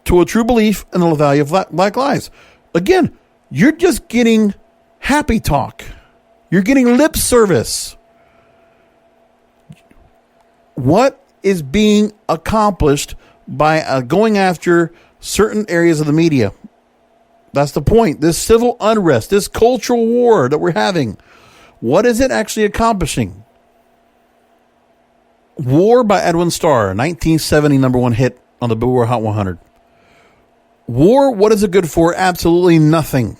to a true belief in the value of black lives. Again, you're just getting happy talk. You're getting lip service. What is being accomplished by going after certain areas of the media? That's the point. This civil unrest, this cultural war that we're having, what is it actually accomplishing? War by Edwin Starr, 1970 number one hit on the Billboard Hot 100. War, what is it good for? Absolutely nothing.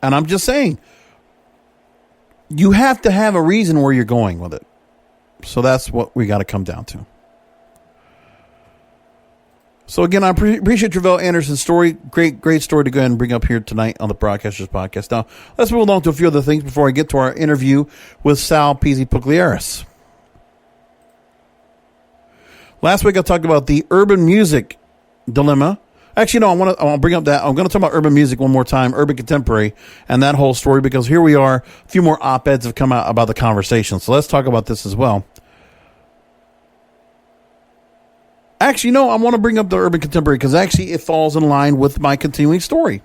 And I'm just saying, you have to have a reason where you're going with it. So that's what we got to come down to. So again, I appreciate Travell Anderson's story. Great story to go ahead and bring up here tonight on the Broadcasters Podcast. Now, let's move along to a few other things before I get to our interview with Sal Peezy Pugliares. Last week I talked about the urban music dilemma. Actually, no, I want to bring up that. I'm going to talk about urban music one more time, urban contemporary, and that whole story, because here we are. A few more op-eds have come out about the conversation. So let's talk about this as well. Actually, no, I want to bring up the urban contemporary because actually it falls in line with my continuing story.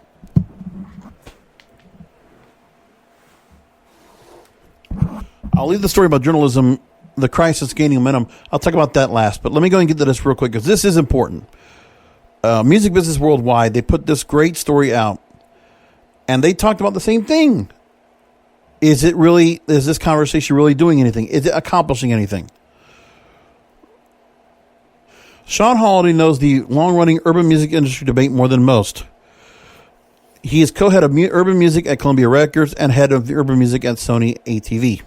I'll leave the story about journalism, the crisis gaining momentum. I'll talk about that last, but let me go and get to this real quick because this is important. Music Business Worldwide, they put this great story out, and they talked about the same thing. Is this conversation really doing anything? Is it accomplishing anything? Sean Holiday knows the long-running urban music industry debate more than most. He is co-head of urban music at Columbia Records and head of urban music at Sony ATV.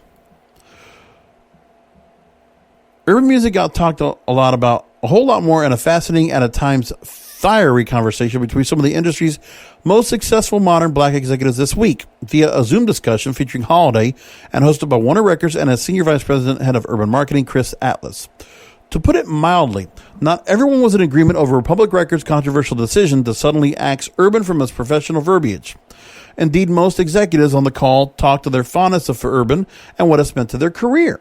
Urban music got talked a lot about, a whole lot more, in a fascinating and at times fiery conversation between some of the industry's most successful modern black executives this week via a Zoom discussion featuring Holiday and hosted by Warner Records and as Senior Vice President, Head of Urban Marketing, Chris Atlas. To put it mildly, not everyone was in agreement over Republic Records' controversial decision to suddenly axe urban from its professional verbiage. Indeed, most executives on the call talked of their fondness for urban and what it's meant to their career.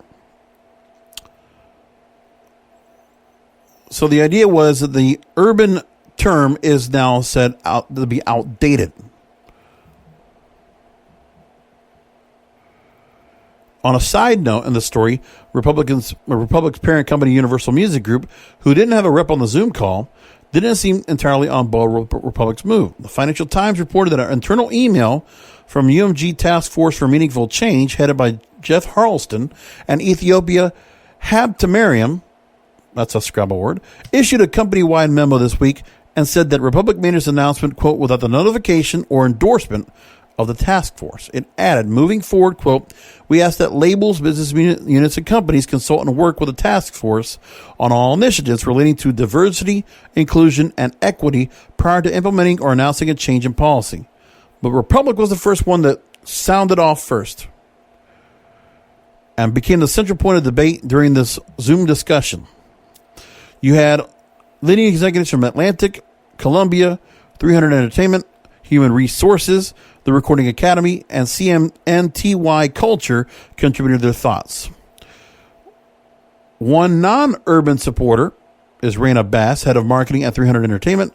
So the idea was that the urban term is now said out to be outdated. On a side note in the story, Republic's parent company, Universal Music Group, who didn't have a rep on the Zoom call, didn't seem entirely on board with Republic's move. The Financial Times reported that an internal email from UMG Task Force for Meaningful Change, headed by Jeff Harleston, and Ethiopia Habtemariam, that's a Scrabble word, issued a company-wide memo this week and said that Republic made its announcement, quote, without the notification or endorsement of the task force. It added, moving forward, quote, we ask that labels, business units, and companies consult and work with the task force on all initiatives relating to diversity, inclusion, and equity prior to implementing or announcing a change in policy. But Republic was the first one that sounded off first and became the central point of debate during this Zoom discussion. You had leading executives from Atlantic, Columbia, 300 Entertainment, Human Resources, the Recording Academy, and CMNTY Culture contributed their thoughts. One non-urban supporter is Raina Bass, head of marketing at 300 Entertainment.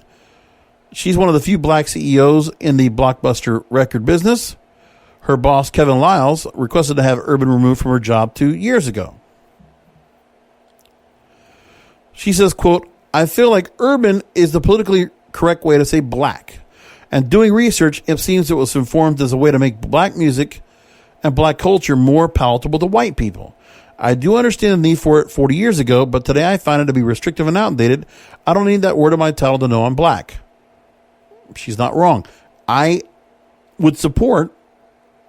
She's one of the few black CEOs in the blockbuster record business. Her boss, Kevin Liles, requested to have urban removed from her job 2 years ago. She says, quote, I feel like urban is the politically correct way to say black. And doing research, it seems it was informed as a way to make black music and black culture more palatable to white people. I do understand the need for it 40 years ago, but today I find it to be restrictive and outdated. I don't need that word in my title to know I'm black. She's not wrong. I would support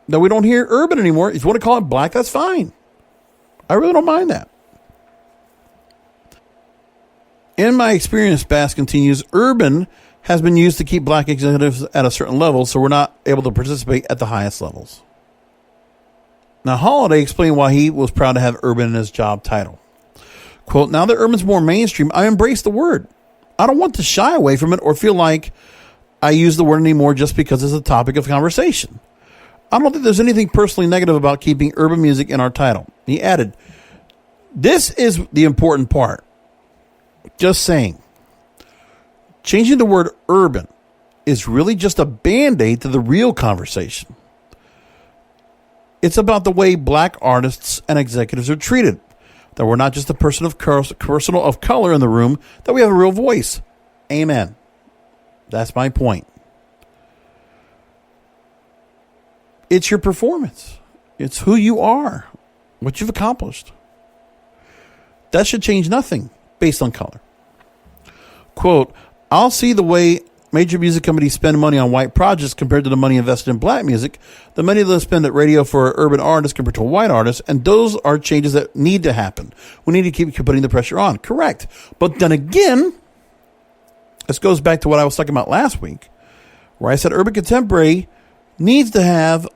that we don't hear urban anymore. If you want to call it black, that's fine. I really don't mind that. In my experience, Bass continues, urban has been used to keep black executives at a certain level, so we're not able to participate at the highest levels. Now, Holiday explained why he was proud to have urban in his job title. Quote, now that urban's more mainstream, I embrace the word. I don't want to shy away from it or feel like I use the word anymore just because it's a topic of conversation. I don't think there's anything personally negative about keeping urban music in our title. He added, this is the important part. Just saying. Changing the word urban is really just a band-aid to the real conversation. It's about the way black artists and executives are treated. That we're not just a person of color in the room, that we have a real voice. Amen. That's my point. It's your performance. It's who you are, what you've accomplished. That should change nothing based on color. Quote, I'll see the way major music companies spend money on white projects compared to the money invested in black music, the money they'll spend at radio for urban artists compared to white artists, and those are changes that need to happen. We need to keep putting the pressure on. Correct. But then again, this goes back to what I was talking about last week, where I said urban contemporary needs to have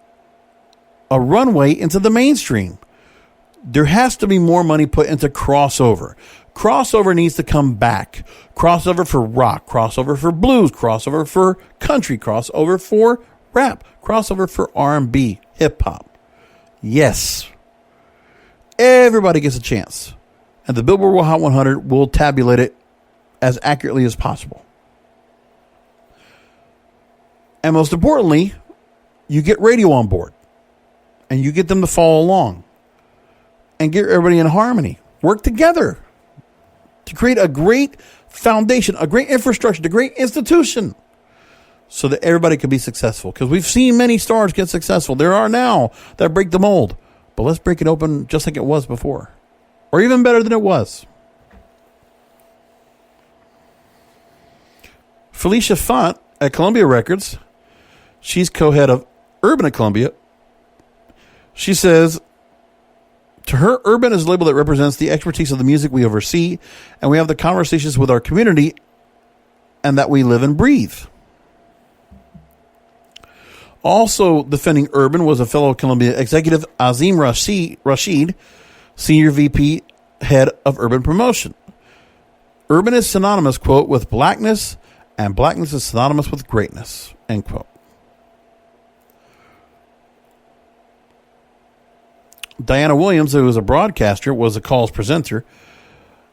a runway into the mainstream. There has to be more money put into crossover. Crossover needs to come back. Crossover for rock, crossover for blues, crossover for country, crossover for rap, crossover for R&B, hip hop. Yes. Everybody gets a chance. And the Billboard Hot 100 will tabulate it as accurately as possible. And most importantly, you get radio on board. And you get them to follow along. And get everybody in harmony. Work together to create a great foundation, a great infrastructure, a great institution, so that everybody can be successful. Because we've seen many stars get successful. There are now that break the mold. But let's break it open just like it was before. Or even better than it was. Felicia Font at Columbia Records, she's co-head of Urban at Columbia. She says, to her, urban is a label that represents the expertise of the music we oversee, and we have the conversations with our community, and that we live and breathe. Also defending urban was a fellow Columbia executive, Azim Rashid, Senior VP, Head of Urban Promotion. Urban is synonymous, quote, with blackness, and blackness is synonymous with greatness, end quote. Diana Williams, who was a broadcaster, was a call's presenter.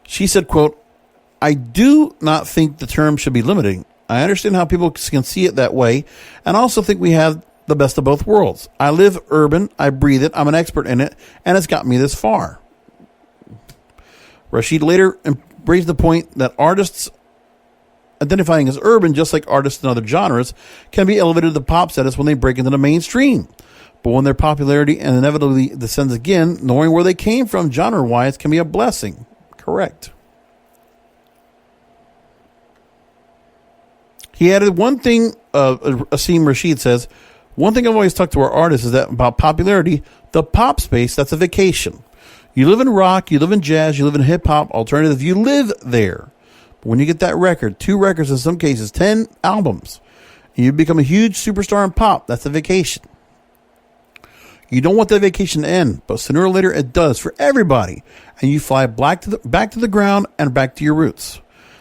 She said, quote, I do not think the term should be limiting. I understand how people can see it that way, and also think we have the best of both worlds. I live urban, I breathe it, I'm an expert in it, and it's got me this far. Rashid later raised the point that artists identifying as urban, just like artists in other genres, can be elevated to the pop status when they break into the mainstream. But when their popularity inevitably descends again, knowing where they came from genre-wise can be a blessing. Correct. He added one thing, Asim Rashid says, one thing I've always talked to our artists is that about popularity, the pop space, that's a vacation. You live in rock, you live in jazz, you live in hip-hop, alternative, you live there. But when you get that record, 2 records in some cases, 10 albums, and you become a huge superstar in pop, that's a vacation. You don't want that vacation to end, but sooner or later it does for everybody. And you fly back to the ground and back to your roots.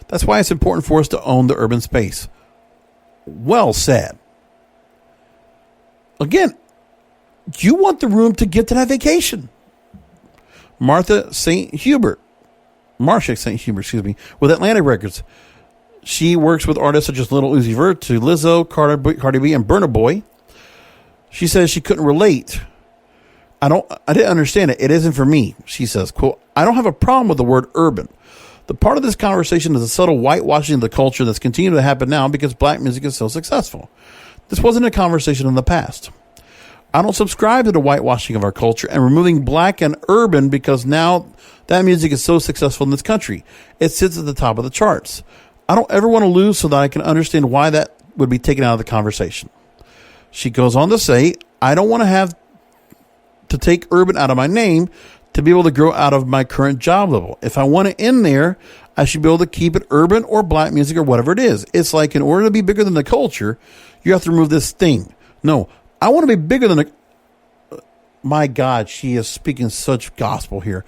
That's why it's important for us to own the urban space. Well said. Again, you want the room to get to that vacation. Marcia St. Hubert, with Atlantic Records. She works with artists such as Little Uzi Vert to Lizzo, Cardi B, and Burna Boy. She says she couldn't relate. I didn't understand it. It isn't for me. She says, quote, I don't have a problem with the word urban. The part of this conversation is a subtle whitewashing of the culture that's continuing to happen now because black music is so successful. This wasn't a conversation in the past. I don't subscribe to the whitewashing of our culture and removing black and urban because now that music is so successful in this country. It sits at the top of the charts. I don't ever want to lose so that I can understand why that would be taken out of the conversation. She goes on to say, I don't want to have to take urban out of my name to be able to grow out of my current job level. If I want to end there, I should be able to keep it urban or black music or whatever it is. It's like in order to be bigger than the culture, you have to remove this thing. No, I want to be bigger than the... My God, she is speaking such gospel here.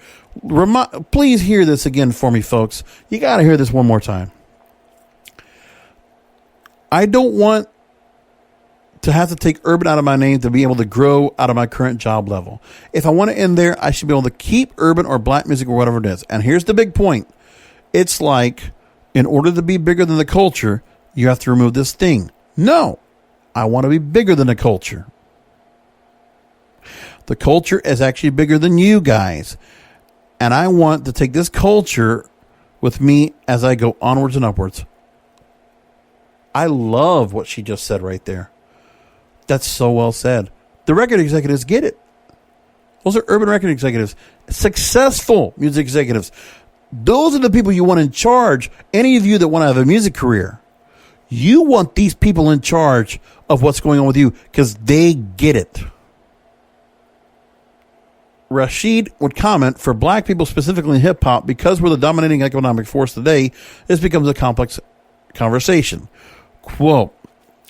Please hear this again for me, folks. You got to hear this one more time. I don't want to have to take urban out of my name to be able to grow out of my current job level. If I want to end there, I should be able to keep urban or black music or whatever it is. And here's the big point. It's like, in order to be bigger than the culture, you have to remove this thing. No, I want to be bigger than the culture. The culture is actually bigger than you guys. And I want to take this culture with me as I go onwards and upwards. I love what she just said right there. That's so well said. The record executives get it. Those are urban record executives. Successful music executives. Those are the people you want in charge. Any of you that want to have a music career. You want these people in charge of what's going on with you because they get it. Rashid would comment, for black people, specifically in hip-hop, because we're the dominating economic force today, this becomes a complex conversation. Quote,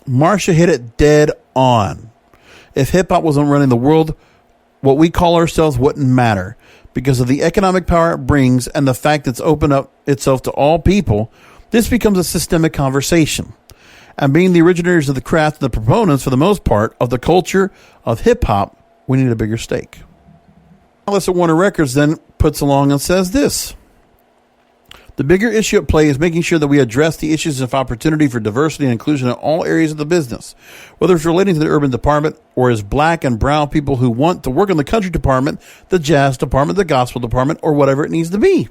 Marsha hit it dead on. If hip-hop wasn't running the world, what we call ourselves wouldn't matter. Because of the economic power it brings and the fact it's opened up itself to all people, this becomes a systemic conversation. And being the originators of the craft and the proponents, for the most part, of the culture of hip-hop, we need a bigger stake. Alice at Warner Records then puts along and says this. The bigger issue at play is making sure that we address the issues of opportunity for diversity and inclusion in all areas of the business, whether it's relating to the urban department or as black and brown people who want to work in the country department, the jazz department, the gospel department, or whatever it needs to be.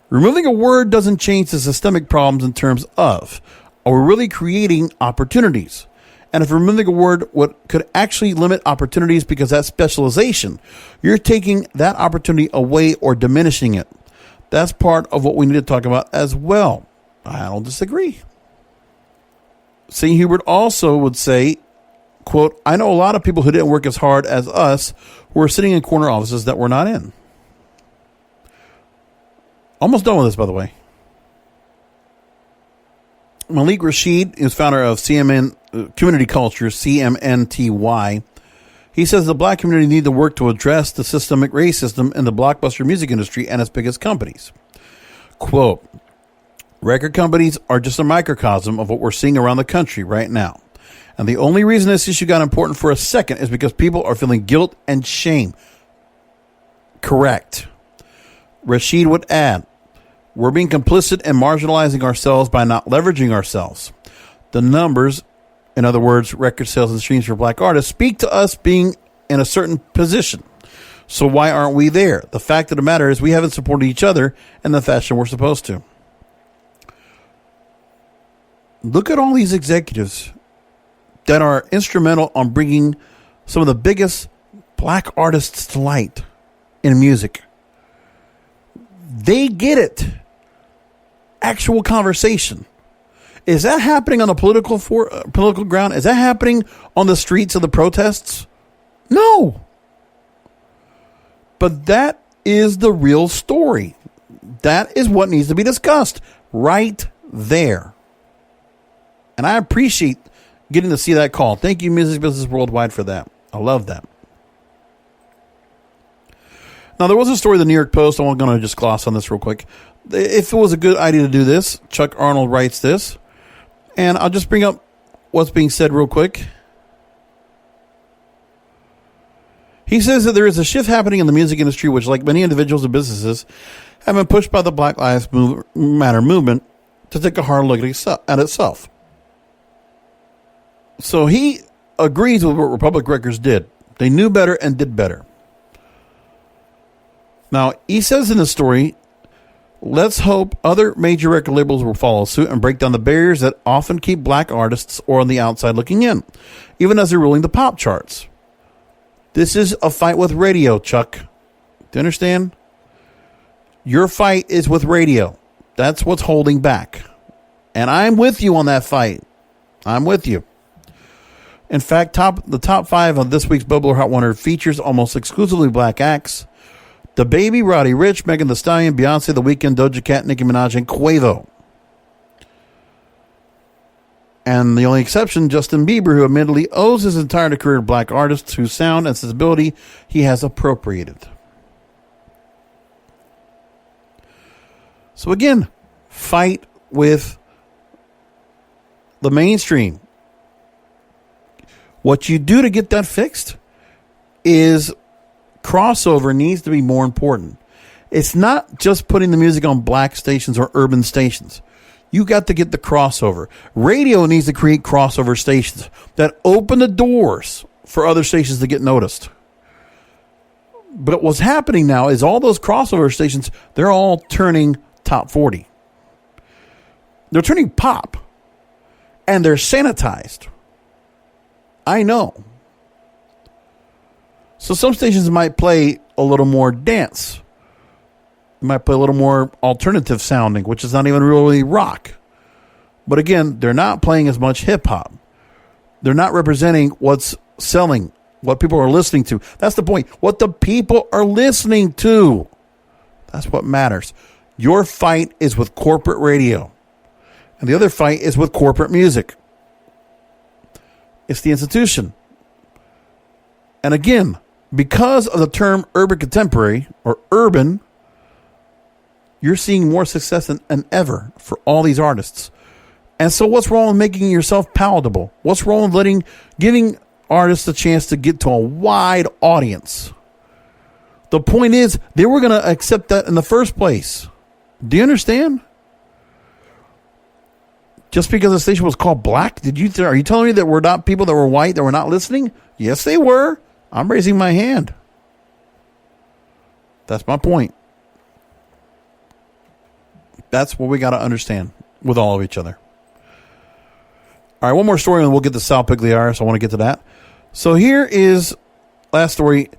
Removing a word doesn't change the systemic problems in terms of, are we really creating opportunities? And if removing a word what could actually limit opportunities because that's specialization, you're taking that opportunity away or diminishing it. That's part of what we need to talk about as well. I don't disagree. St. Hubert also would say, quote, I know a lot of people who didn't work as hard as us who are sitting in corner offices that we're not in. Almost done with this, by the way. Malik Rashid is founder of CMN Community Culture, CMNTY. He says the black community need to work to address the systemic racism in the blockbuster music industry and its biggest companies. Quote, record companies are just a microcosm of what we're seeing around the country right now. And the only reason this issue got important for a second is because people are feeling guilt and shame. Correct. Rashid would add, we're being complicit and marginalizing ourselves by not leveraging ourselves. The numbers, in other words, record sales and streams for black artists, speak to us being in a certain position. So why aren't we there? The fact of the matter is we haven't supported each other in the fashion we're supposed to. Look at all these executives that are instrumental on bringing some of the biggest black artists to light in music. They get it. Actual conversation. Is that happening on the political ground? Is that happening on the streets of the protests? No. But that is the real story. That is what needs to be discussed right there. And I appreciate getting to see that call. Thank you, Music Business Worldwide, for that. I love that. Now, there was a story in the New York Post. I'm going to just gloss on this real quick. If it was a good idea to do this, Chuck Arnold writes this. And I'll just bring up what's being said real quick. He says that there is a shift happening in the music industry, which, like many individuals and businesses, have been pushed by the Black Lives Matter movement to take a hard look at itself. So he agrees with what Republic Records did. They knew better and did better. Now, he says in the story, let's hope other major record labels will follow suit and break down the barriers that often keep black artists or on the outside looking in, even as they're ruling the pop charts. This is a fight with radio, Chuck. Do you understand? Your fight is with radio. That's what's holding back. And I'm with you on that fight. I'm with you. In fact, the top 5 of this week's Bubbler Hot 100 features almost exclusively black acts. The Baby, Roddy Ricch, Megan Thee Stallion, Beyonce, The Weeknd, Doja Cat, Nicki Minaj, and Quavo. And the only exception, Justin Bieber, who admittedly owes his entire career to black artists whose sound and sensibility he has appropriated. So again, fight with the mainstream. What you do to get that fixed is crossover needs to be more important. It's not just putting the music on black stations or urban stations. You got to get the crossover. Radio needs to create crossover stations that open the doors for other stations to get noticed. But what's happening now is all those crossover stations, they're all turning top 40. They're turning pop. And they're sanitized. I know. So some stations might play a little more dance. They might play a little more alternative sounding, which is not even really rock. But again, they're not playing as much hip hop. They're not representing what's selling, what people are listening to. That's the point. What the people are listening to. That's what matters. Your fight is with corporate radio. And the other fight is with corporate music. It's the institution. And again, because of the term urban contemporary or urban, you're seeing more success than ever for all these artists. And so what's wrong with making yourself palatable? What's wrong with giving artists a chance to get to a wide audience? The point is, they were going to accept that in the first place. Do you understand? Just because the station was called black, are you telling me that we're not people that were white that were not listening? Yes, they were. I'm raising my hand. That's my point. That's what we got to understand with all of each other. All right, one more story and we'll get to Sal Pugliares. I want to get to that. So here is last story.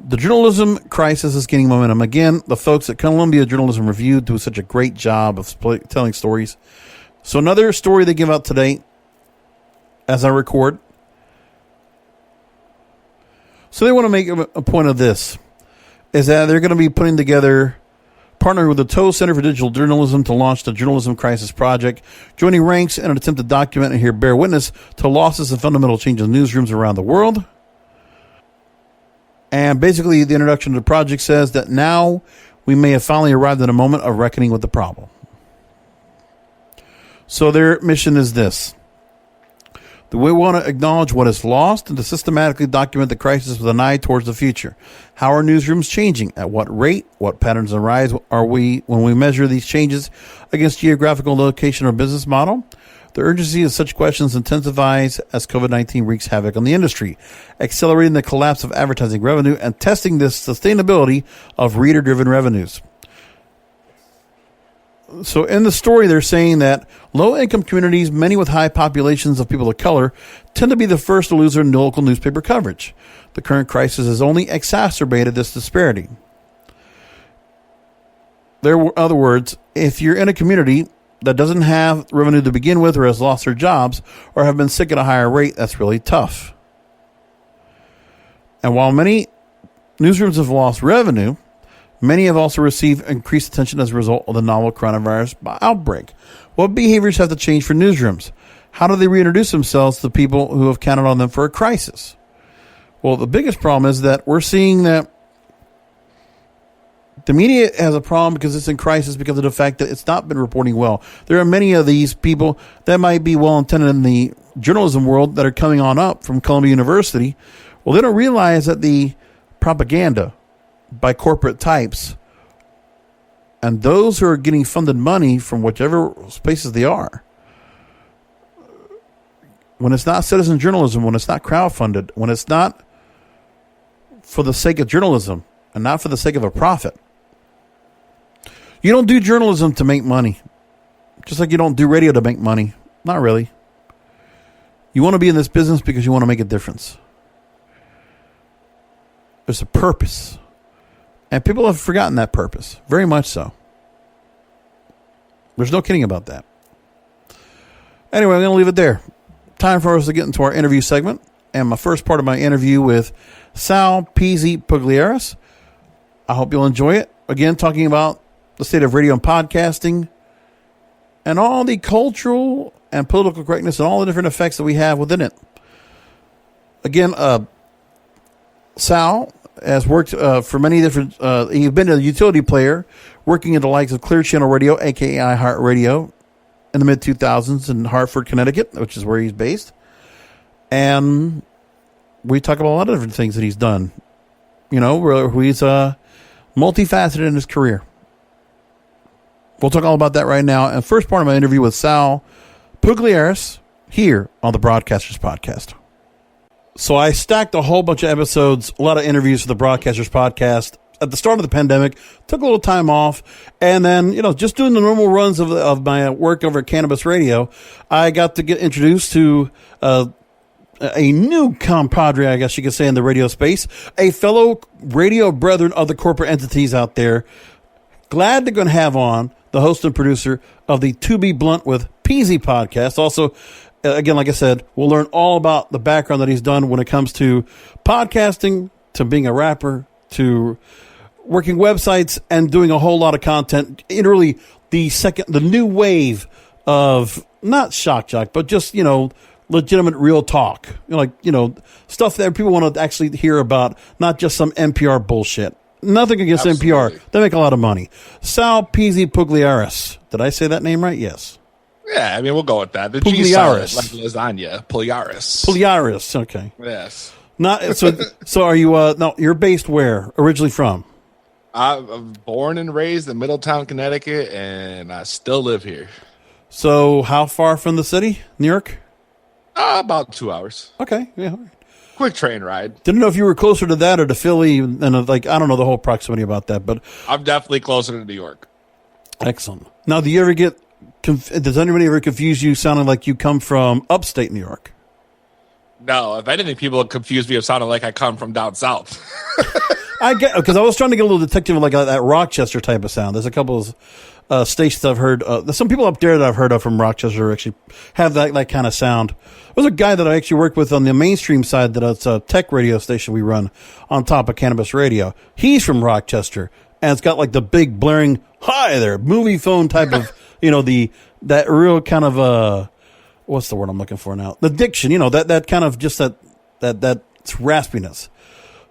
The journalism crisis is gaining momentum. Again, the folks at Columbia Journalism Review do such a great job of telling stories. So another story they give out today as I record. So they want to make a point of this, is that they're going to be putting together, partnering with the Toe Center for Digital Journalism to launch the Journalism Crisis Project, joining ranks in an attempt to document and bear witness to losses and fundamental changes in newsrooms around the world. And basically, the introduction to the project says that now we may have finally arrived at a moment of reckoning with the problem. So their mission is this. We want to acknowledge what is lost and to systematically document the crisis with an eye towards the future. How are newsrooms changing? At what rate? What patterns arise are we when we measure these changes against geographical location or business model? The urgency of such questions intensifies as COVID-19 wreaks havoc on the industry, accelerating the collapse of advertising revenue and testing the sustainability of reader-driven revenues. So in the story, they're saying that low-income communities, many with high populations of people of color, tend to be the first to lose their local newspaper coverage. The current crisis has only exacerbated this disparity. In other words, if you're in a community that doesn't have revenue to begin with or has lost their jobs or have been sick at a higher rate, that's really tough. And while many newsrooms have lost revenue, many have also received increased attention as a result of the novel coronavirus outbreak. What behaviors have to change for newsrooms? How do they reintroduce themselves to people who have counted on them for a crisis? Well, the biggest problem is that we're seeing that the media has a problem because it's in crisis because of the fact that it's not been reporting well. There are many of these people that might be well-intended in the journalism world that are coming on up from Columbia University. Well, they don't realize that the propaganda by corporate types and those who are getting funded money from whichever places they are, when it's not citizen journalism, when it's not crowdfunded, when it's not for the sake of journalism and not for the sake of a profit. You don't do journalism to make money, just like you don't do radio to make money. Not really. You want to be in this business because you want to make a difference. There's a purpose. And people have forgotten that purpose. Very much so. There's no kidding about that. Anyway, I'm going to leave it there. Time for us to get into our interview segment. And my first part of my interview with Sal Peezy Pugliares. I hope you'll enjoy it. Again, talking about the state of radio and podcasting and all the cultural and political correctness and all the different effects that we have within it. Again, Sal has worked for many different, he's been a utility player, working in the likes of Clear Channel Radio, aka iHeartRadio, in the mid-2000s in Hartford, Connecticut, which is where he's based. And we talk about a lot of different things that he's done. You know, where he's multifaceted in his career. We'll talk all about that right now. And first part of my interview with Sal Pugliares here on the Broadcasters Podcast. So I stacked a whole bunch of episodes, a lot of interviews for the Broadcasters Podcast at the start of the pandemic. Took a little time off, and then just doing the normal runs of my work over at Cannabis Radio, I got to get introduced to a new compadre, I guess you could say, in the radio space, a fellow radio brethren of the corporate entities out there. Glad they're going to have on the host and producer of the To Be Blunt with Peezy podcast. Also, again, like I said, we'll learn all about the background that he's done when it comes to podcasting, to being a rapper, to working websites, and doing a whole lot of content. In really the new wave of not shock jock, but just, legitimate real talk. Stuff that people want to actually hear about, not just some NPR bullshit. Nothing against
Absolutely.
NPR. They make a lot of money. Sal Peezy Pugliares. Did I say that name right? Yes.
Yeah, I mean, we'll go with that. The
Pugliares.
G silent, like lasagna. Pugliares.
Pugliares. Okay.
Yes.
Not so. Are you? No, you're based where? Originally from?
I was born and raised in Middletown, Connecticut, and I still live here.
So, how far from the city, New York?
About 2 hours.
Okay. Yeah.
Quick train ride.
Didn't know if you were closer to that or to Philly, and I don't know the whole proximity about that, but
I'm definitely closer to New York.
excellent. Now, do you ever get? Does anybody ever confuse you, sounding like you come from upstate New York?
No, if anything, people confuse me of sounding like I come from down south.
I get, because I was trying to get a little detective like that Rochester type of sound. There's a couple of stations I've heard. There's some people up there that I've heard of from Rochester actually have that kind of sound. There's a guy that I actually work with on the mainstream side that's a tech radio station we run on top of Cannabis Radio. He's from Rochester, and it's got like the big blaring, hi there, movie phone type of, that real kind of, what's the word I'm looking for now? The diction, that kind of just that raspiness.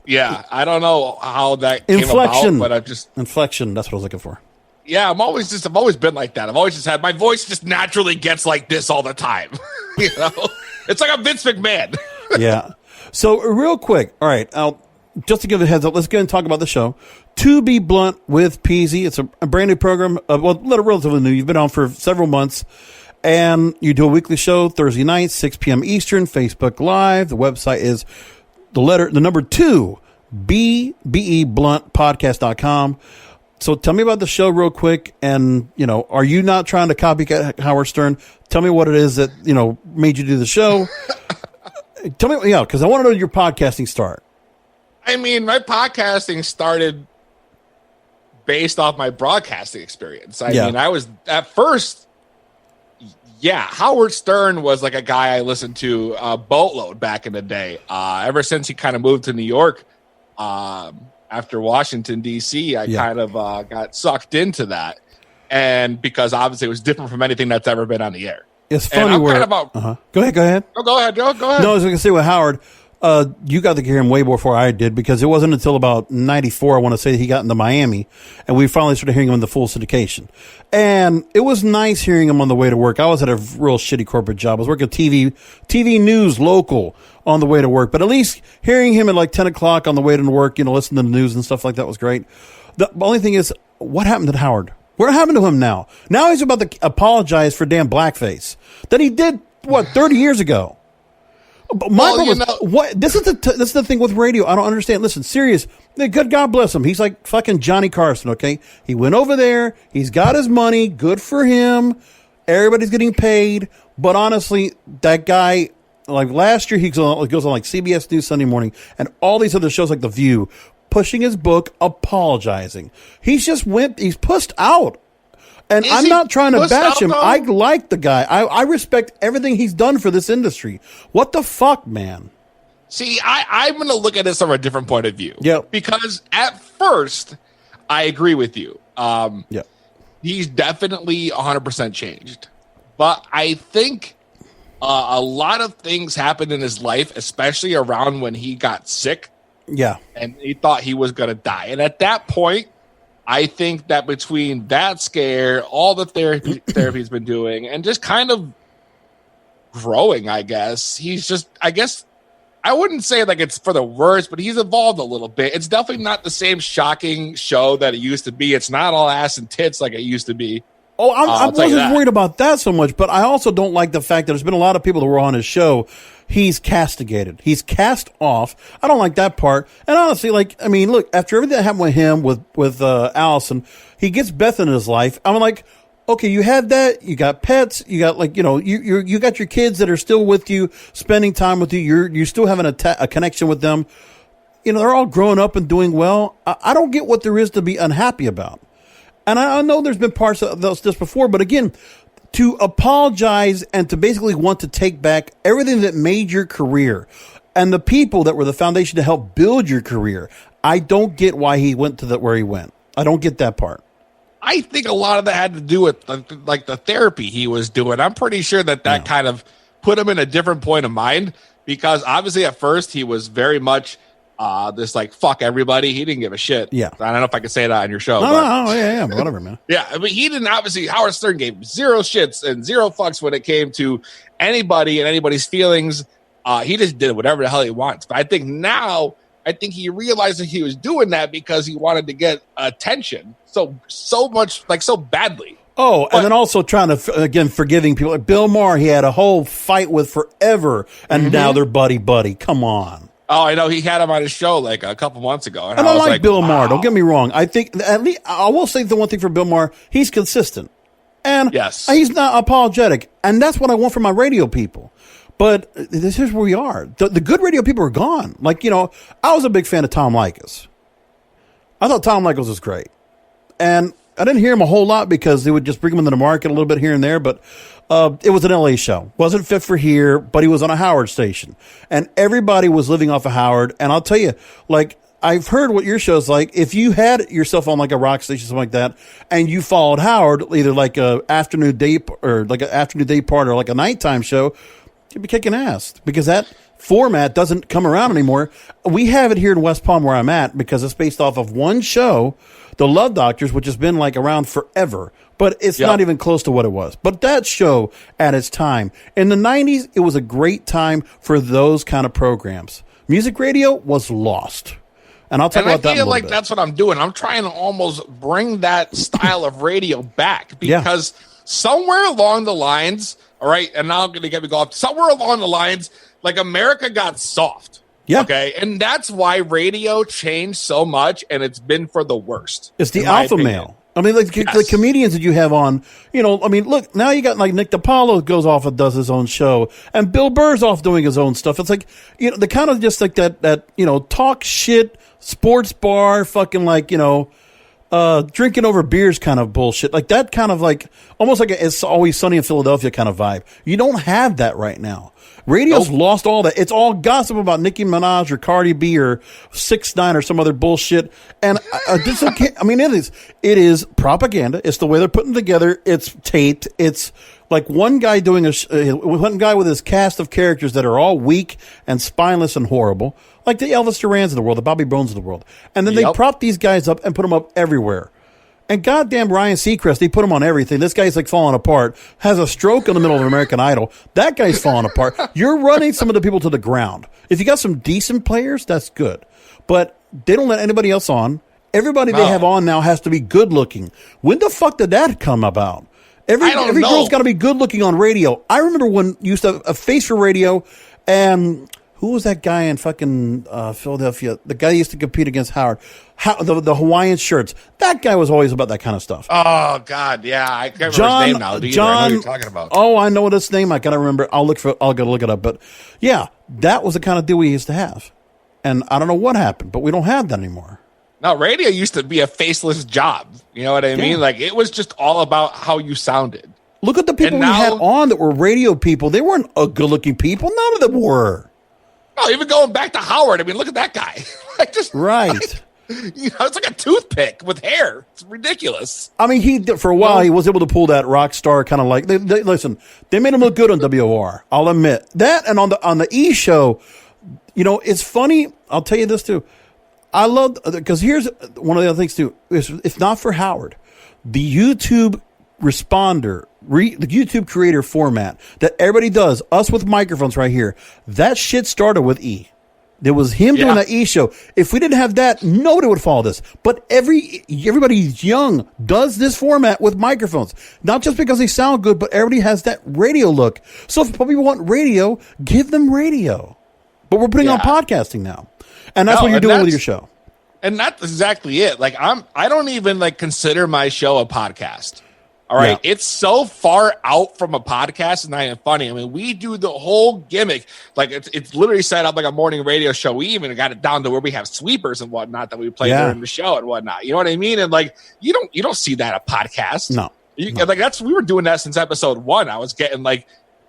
Yeah, I don't know how that came
Inflection.
about, but I've just...
Inflection, that's what I was looking for.
Yeah, I've always been like that. I've always just had, my voice just naturally gets like this all the time. It's like I'm Vince McMahon.
Yeah. So real quick, all right, just to give a heads up, let's go and talk about the show. To Be Blunt with Peezy. It's a brand new program, relatively new. You've been on for several months, and you do a weekly show Thursday nights, 6 p.m. Eastern, Facebook Live. The website is the number 2, BEBluntpodcast.com. So tell me about the show real quick, and, are you not trying to copycat Howard Stern? Tell me what it is that, made you do the show. Tell me, because I want to know your podcasting start.
I mean, my podcasting started based off my broadcasting experience. I mean, I was, at first, Howard Stern was like a guy I listened to a boatload back in the day. Ever since he kind of moved to New York, after Washington, D.C., I kind of got sucked into that. And because obviously it was different from anything that's ever been on the air.
It's funny where... Go ahead.
Oh, go ahead, Joe. Go ahead.
No, I was going to say with Howard, you got to hear him way before I did, because it wasn't until about 94, I want to say, he got into Miami, and we finally started hearing him in the full syndication. And it was nice hearing him on the way to work. I was at a real shitty corporate job. I was working TV news local on the way to work, but at least hearing him at like 10 o'clock on the way to work, listening to the news and stuff like that was great. The only thing is, what happened to Howard? What happened to him now? Now he's about to apologize for damn blackface that he did, 30 years ago. This is the thing with radio. I don't understand. Listen, Sirius, good God bless him. He's like fucking Johnny Carson, okay? He went over there. He's got his money. Good for him. Everybody's getting paid. But honestly, that guy, like last year, he goes on like CBS News Sunday Morning and all these other shows like The View, pushing his book, apologizing. He's pushed out. And I'm not trying to bash him. I like the guy. I respect everything he's done for this industry. What the fuck, man?
See, I'm going to look at this from a different point of view.
Yeah.
Because at first, I agree with you.
Yeah.
He's definitely 100% changed. But I think a lot of things happened in his life, especially around when he got sick.
Yeah.
And he thought he was going to die. And at that point, I think that between that scare, all the therapy he's been doing, and just kind of growing, I guess, I wouldn't say like it's for the worse, but he's evolved a little bit. It's definitely not the same shocking show that it used to be. It's not all ass and tits like it used to be.
Oh, I wasn't worried about that so much, but I also don't like the fact that there's been a lot of people that were on his show. He's castigated. He's cast off. I don't like that part. And honestly, look, after everything that happened with him, with Allison, he gets Beth in his life. I'm like, okay, you had that. You got pets. You got you got your kids that are still with you, spending time with you. You're still having a connection with them. They're all growing up and doing well. I don't get what there is to be unhappy about. And I know there's been parts of this before, but again, to apologize and to basically want to take back everything that made your career and the people that were the foundation to help build your career, I don't get why he went to where he went. I don't get that part.
I think a lot of that had to do with the therapy he was doing. I'm pretty sure that kind of put him in a different point of mind, because obviously at first he was very much this like fuck everybody. He didn't give a shit.
Yeah.
I don't know if I could say that on your show.
No, yeah, whatever, man.
Yeah, but he didn't. Obviously, Howard Stern gave zero shits and zero fucks when it came to anybody and anybody's feelings. He just did whatever the hell he wants. But I think now, he realized that he was doing that because he wanted to get attention so much, like so badly.
Oh, and then also trying to, again, forgiving people. Like Bill Maher, he had a whole fight with forever, and now they're buddy-buddy. Come on.
Oh, I know. He had him on his show like a couple months ago.
And I like Bill Maher. Don't get me wrong. I think, at least, I will say the one thing for Bill Maher, he's consistent. And he's not apologetic. And that's what I want from my radio people. But this is where we are. The good radio people are gone. Like, I was a big fan of Tom Likas. I thought Tom Likas was great. And I didn't hear him a whole lot because they would just bring him into the market a little bit here and there. But it was an LA show. Wasn't fit for here, but he was on a Howard station. And everybody was living off of Howard. And I'll tell you, like, I've heard what your show's like. If you had yourself on like a rock station, something like that, and you followed Howard, either like a afternoon day or like an afternoon day part or like a nighttime show, you'd be kicking ass because that format doesn't come around anymore. We have it here in West Palm where I'm at because it's based off of one show, The Love Doctors, which has been like around forever, but it's not even close to what it was. But that show at its time in the 90s, it was a great time for those kind of programs. Music radio was lost. And I'll talk about that in a little bit.
That's what I'm doing. I'm trying to almost bring that style of radio back because somewhere along the lines, all right, and now I'm going to get me go off. Somewhere along the lines, like America got soft. Yeah. Okay. And that's why radio changed so much, and it's been for the worst.
It's the alpha male. I mean, like the comedians that you have on, look, now you got like Nick DiPaolo goes off and does his own show, and Bill Burr's off doing his own stuff. It's like, the kind of just like that, talk shit, sports bar, fucking like, drinking over beers kind of bullshit. Like that kind of like, almost like It's Always Sunny in Philadelphia kind of vibe. You don't have that right now. Radio's lost all that. It's all gossip about Nicki Minaj or Cardi B or 6ix9ine or some other bullshit. And it is propaganda. It's the way they're putting it together. It's taped. It's like one guy doing one guy with his cast of characters that are all weak and spineless and horrible, like the Elvis Durans of the world, the Bobby Bones of the world. And then they prop these guys up and put them up everywhere. And goddamn Ryan Seacrest, they put him on everything. This guy's like falling apart, has a stroke in the middle of American Idol. That guy's falling apart. You're running some of the people to the ground. If you got some decent players, that's good. But they don't let anybody else on. Everybody they have on now has to be good looking. When the fuck did that come about? Every girl's got to be good looking on radio. I remember when you used to have a face for radio, and who was that guy in fucking Philadelphia? The guy used to compete against Howard. The Hawaiian shirts. That guy was always about that kind of stuff.
Oh, God, yeah. I can't remember his name now. I know what you're talking about.
Oh, I know his name. I gotta remember. I'll go look it up. But yeah, that was the kind of deal we used to have. And I don't know what happened, but we don't have that anymore.
No, radio used to be a faceless job. You know what I mean? Like, it was just all about how you sounded.
Look at the people we had on that were radio people. They weren't good-looking people. None of them were.
No, even going back to Howard, I mean, look at that guy.
Right.
It's like a toothpick with hair. It's ridiculous.
I mean, for a while, he was able to pull that rock star kind of like, listen, they made him look good on WOR. I'll admit that. And on the E show, it's funny. I'll tell you this too. I love, because here's one of the other things too. If not for Howard, the YouTube responder, the YouTube creator format that everybody does, us with microphones right here, that shit started with E. There was him doing that E show. If we didn't have that, nobody would follow this. But everybody young does this format with microphones. Not just because they sound good, but everybody has that radio look. So if people want radio, give them radio. But we're putting on podcasting now. And that's what you're doing with your show.
And that's exactly it. Like I don't even like consider my show a podcast. All right.
Yeah.
It's so far out from a podcast. It's not even funny. I mean, we do the whole gimmick. Like it's literally set up like a morning radio show. We even got it down to where we have sweepers and whatnot that we play during the show and whatnot. You know what I mean? And like, you don't see that at podcast.
No.
Like we were doing that since episode 1. I was getting like,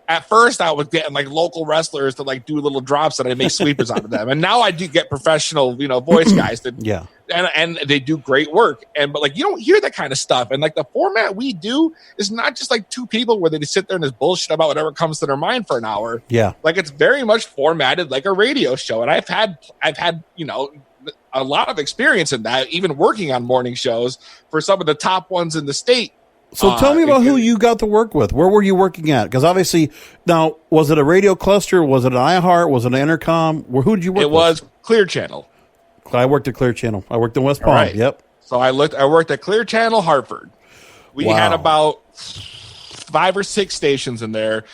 at first, I was getting like local wrestlers to like do little drops and I make sweepers out of them. And now I do get professional, voice guys that, and they do great work. But like, you don't hear that kind of stuff. And like the format we do is not just like two people where they just sit there and just bullshit about whatever comes to their mind for an hour.
Yeah.
Like it's very much formatted like a radio show. And I've had, a lot of experience in that, even working on morning shows for some of the top ones in the state.
So tell me about who you got to work with. Where were you working at? Because obviously, now, was it a radio cluster? Was it an iHeart? Was it an Intercom? Who did you work with?
It was Clear Channel.
I worked at Clear Channel. I worked in West Palm.
Right.
Yep.
So I worked at Clear Channel, Hartford. We had about 5 or 6 stations in there.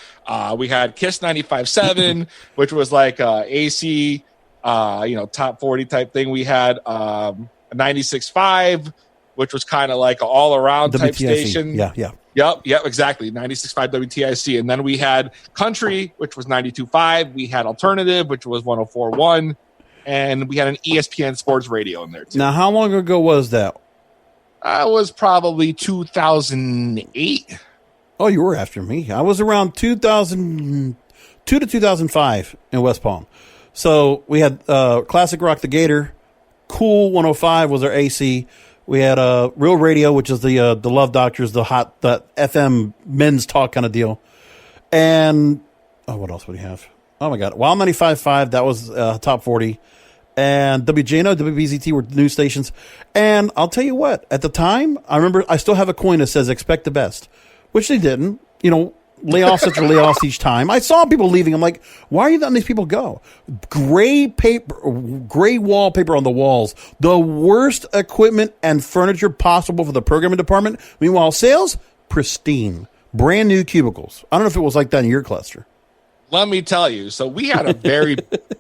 We had Kiss 95.7, which was like AC, top 40 type thing. We had 96.5. Which was kind of like an all-around type station.
Yeah.
Yep, exactly. 96.5 WTIC. And then we had Country, which was 92.5. We had Alternative, which was 104.1. And we had an ESPN Sports Radio in there, too.
Now, how long ago was that?
That was probably 2008.
Oh, you were after me. I was around 2002 to 2005 in West Palm. So we had Classic Rock the Gator. Cool 105 was our AC. We had Real Radio, which is the Love Doctors, the FM men's talk kind of deal. And, what else would we have? Oh, my God. Wild 95.5, that was top 40. And WJNO, WBZT were news stations. And I'll tell you what, at the time, I remember I still have a coin that says expect the best, which they didn't. Layoffs after layoffs each time. I saw people leaving. I'm like, why are you letting these people go? Gray wallpaper on the walls. The worst equipment and furniture possible for the programming department. Meanwhile, sales, pristine. Brand new cubicles. I don't know if it was like that in your cluster.
Let me tell you. So we had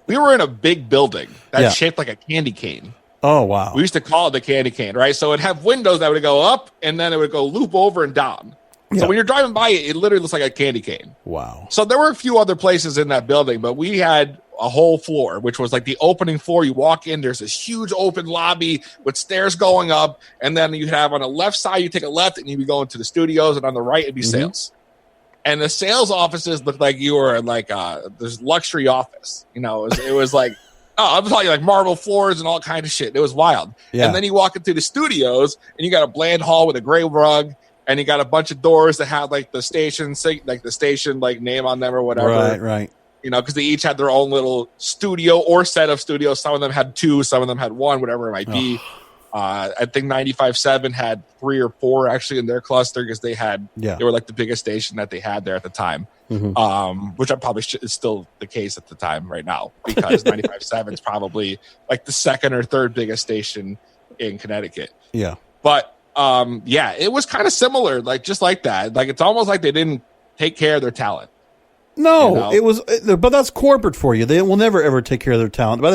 we were in a big building that's shaped like a candy cane.
Oh, wow.
We used to call it the candy cane, right? So it'd have windows that would go up and then it would go loop over and down. So when you're driving by it, it literally looks like a candy cane.
Wow.
So there were a few other places in that building, but we had a whole floor, which was like the opening floor. You walk in, there's this huge open lobby with stairs going up. And then you have on the left side, you take a left and you go into the studios. And on the right, it'd be sales. And the sales offices looked like you were in like this luxury office. It was like, I'm telling you, like marble floors and all kind of shit. It was wild. Yeah. And then you walk into the studios and you got a bland hall with a gray rug. And you got a bunch of doors that had like the station name on them or whatever.
Right.
Because they each had their own little studio or set of studios. Some of them had 2, some of them had 1, whatever it might be. I think 95.7 had 3 or 4 actually in their cluster because they were like the biggest station that they had there at the time. Which I probably is still the case at the time right now because 95.7 is probably like the second or third biggest station in Connecticut.
Yeah.
But it was kind of similar, like just like that. Like it's almost like they didn't take care of their talent.
No, it was, but that's corporate for you. They will never ever take care of their talent. But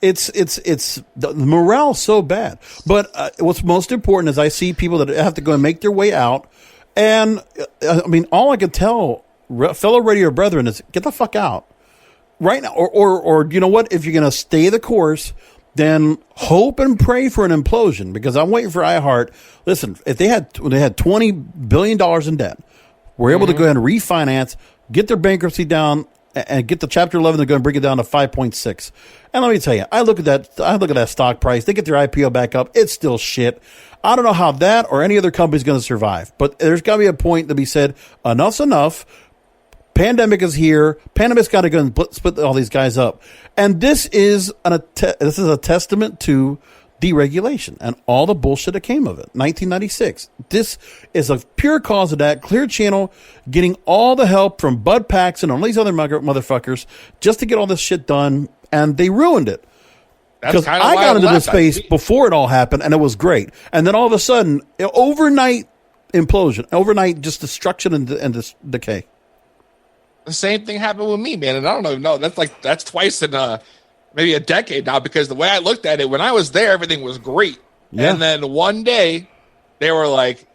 it's the morale's so bad. But what's most important is I see people that have to go and make their way out. And I mean, all I can tell fellow radio brethren is get the fuck out right now, or you know what? If you're going to stay the course, then hope and pray for an implosion because I'm waiting for iHeart. Listen, if they had $20 billion in debt, we're able to go ahead and refinance, get their bankruptcy down, and get the Chapter 11. They're going to bring it down to 5.6. And let me tell you, I look at that stock price. They get their IPO back up. It's still shit. I don't know how that or any other company is going to survive. But there's got to be a point to be said, enough's enough. Pandemic is here. Pandemic's got to go and split all these guys up. And this is a testament to deregulation and all the bullshit that came of it. 1996. This is a pure cause of that. Clear Channel getting all the help from Bud Paxson and all these other motherfuckers just to get all this shit done, and they ruined it. Because I got into this space before it all happened, and it was great. And then all of a sudden, overnight implosion, overnight just destruction and decay.
The same thing happened with me, man. And I don't even know. That's twice in maybe a decade now, because the way I looked at it, when I was there, everything was great. Yeah. And then one day they were like,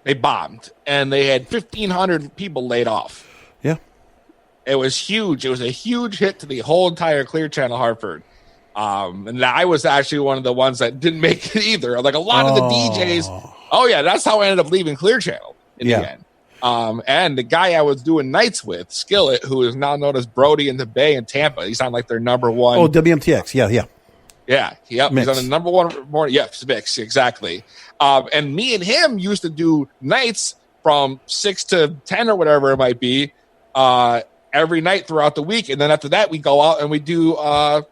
They bombed, and they had 1,500 people laid off.
Yeah.
It was huge. It was a huge hit to the whole entire Clear Channel Hartford. And I was actually one of the ones that didn't make it either. Like a lot of the DJs. Oh, yeah, that's how I ended up leaving Clear Channel in the end. And the guy I was doing nights with, Skillet, who is now known as Brody in the Bay in Tampa. He's on like their number one.
Oh, WMTX. Yeah.
Yeah. Yep. Mix. He's on the number one morning. Yes, mix. Exactly. And me and him used to do nights from 6 to 10 or whatever it might be every night throughout the week. And then after that, we go out and we do, on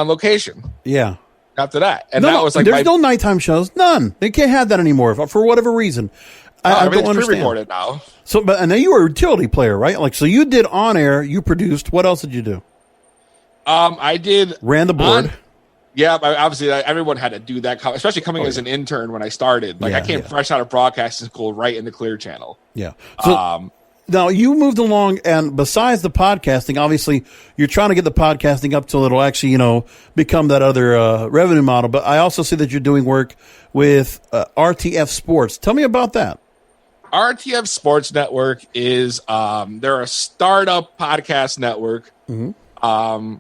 location.
Yeah.
After that. And
that was like there's no nighttime shows. None. They can't have that anymore for whatever reason. I don't understand.
Pre-recorded now.
So, and then you were a utility player, right? Like, so you did on air, you produced. What else did you do?
I did.
Ran the board.
Obviously, everyone had to do that, especially coming as an intern when I started. Like, I came fresh out of broadcasting school right into Clear Channel.
Yeah. So, now, you moved along, and besides the podcasting, obviously, you're trying to get the podcasting up till it'll actually, become that other revenue model. But I also see that you're doing work with RTF Sports. Tell me about that.
RTF Sports Network is they're a startup podcast network. Mm-hmm.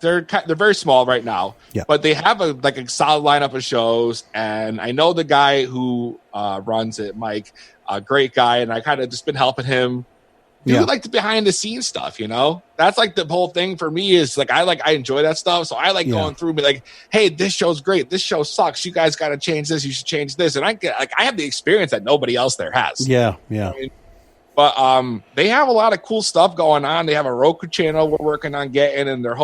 They're very small right now, but they have a solid lineup of shows. And I know the guy who runs it, Mike, a great guy, and I kind of just been helping him do like the behind the scenes stuff. That's like the whole thing for me is like I enjoy that stuff, so I like going through and be like, hey, this show's great, this show sucks, you guys got to change this, you should change this, and I have the experience that nobody else there has. But they have a lot of cool stuff going on. They have a Roku channel we're working on getting, and they're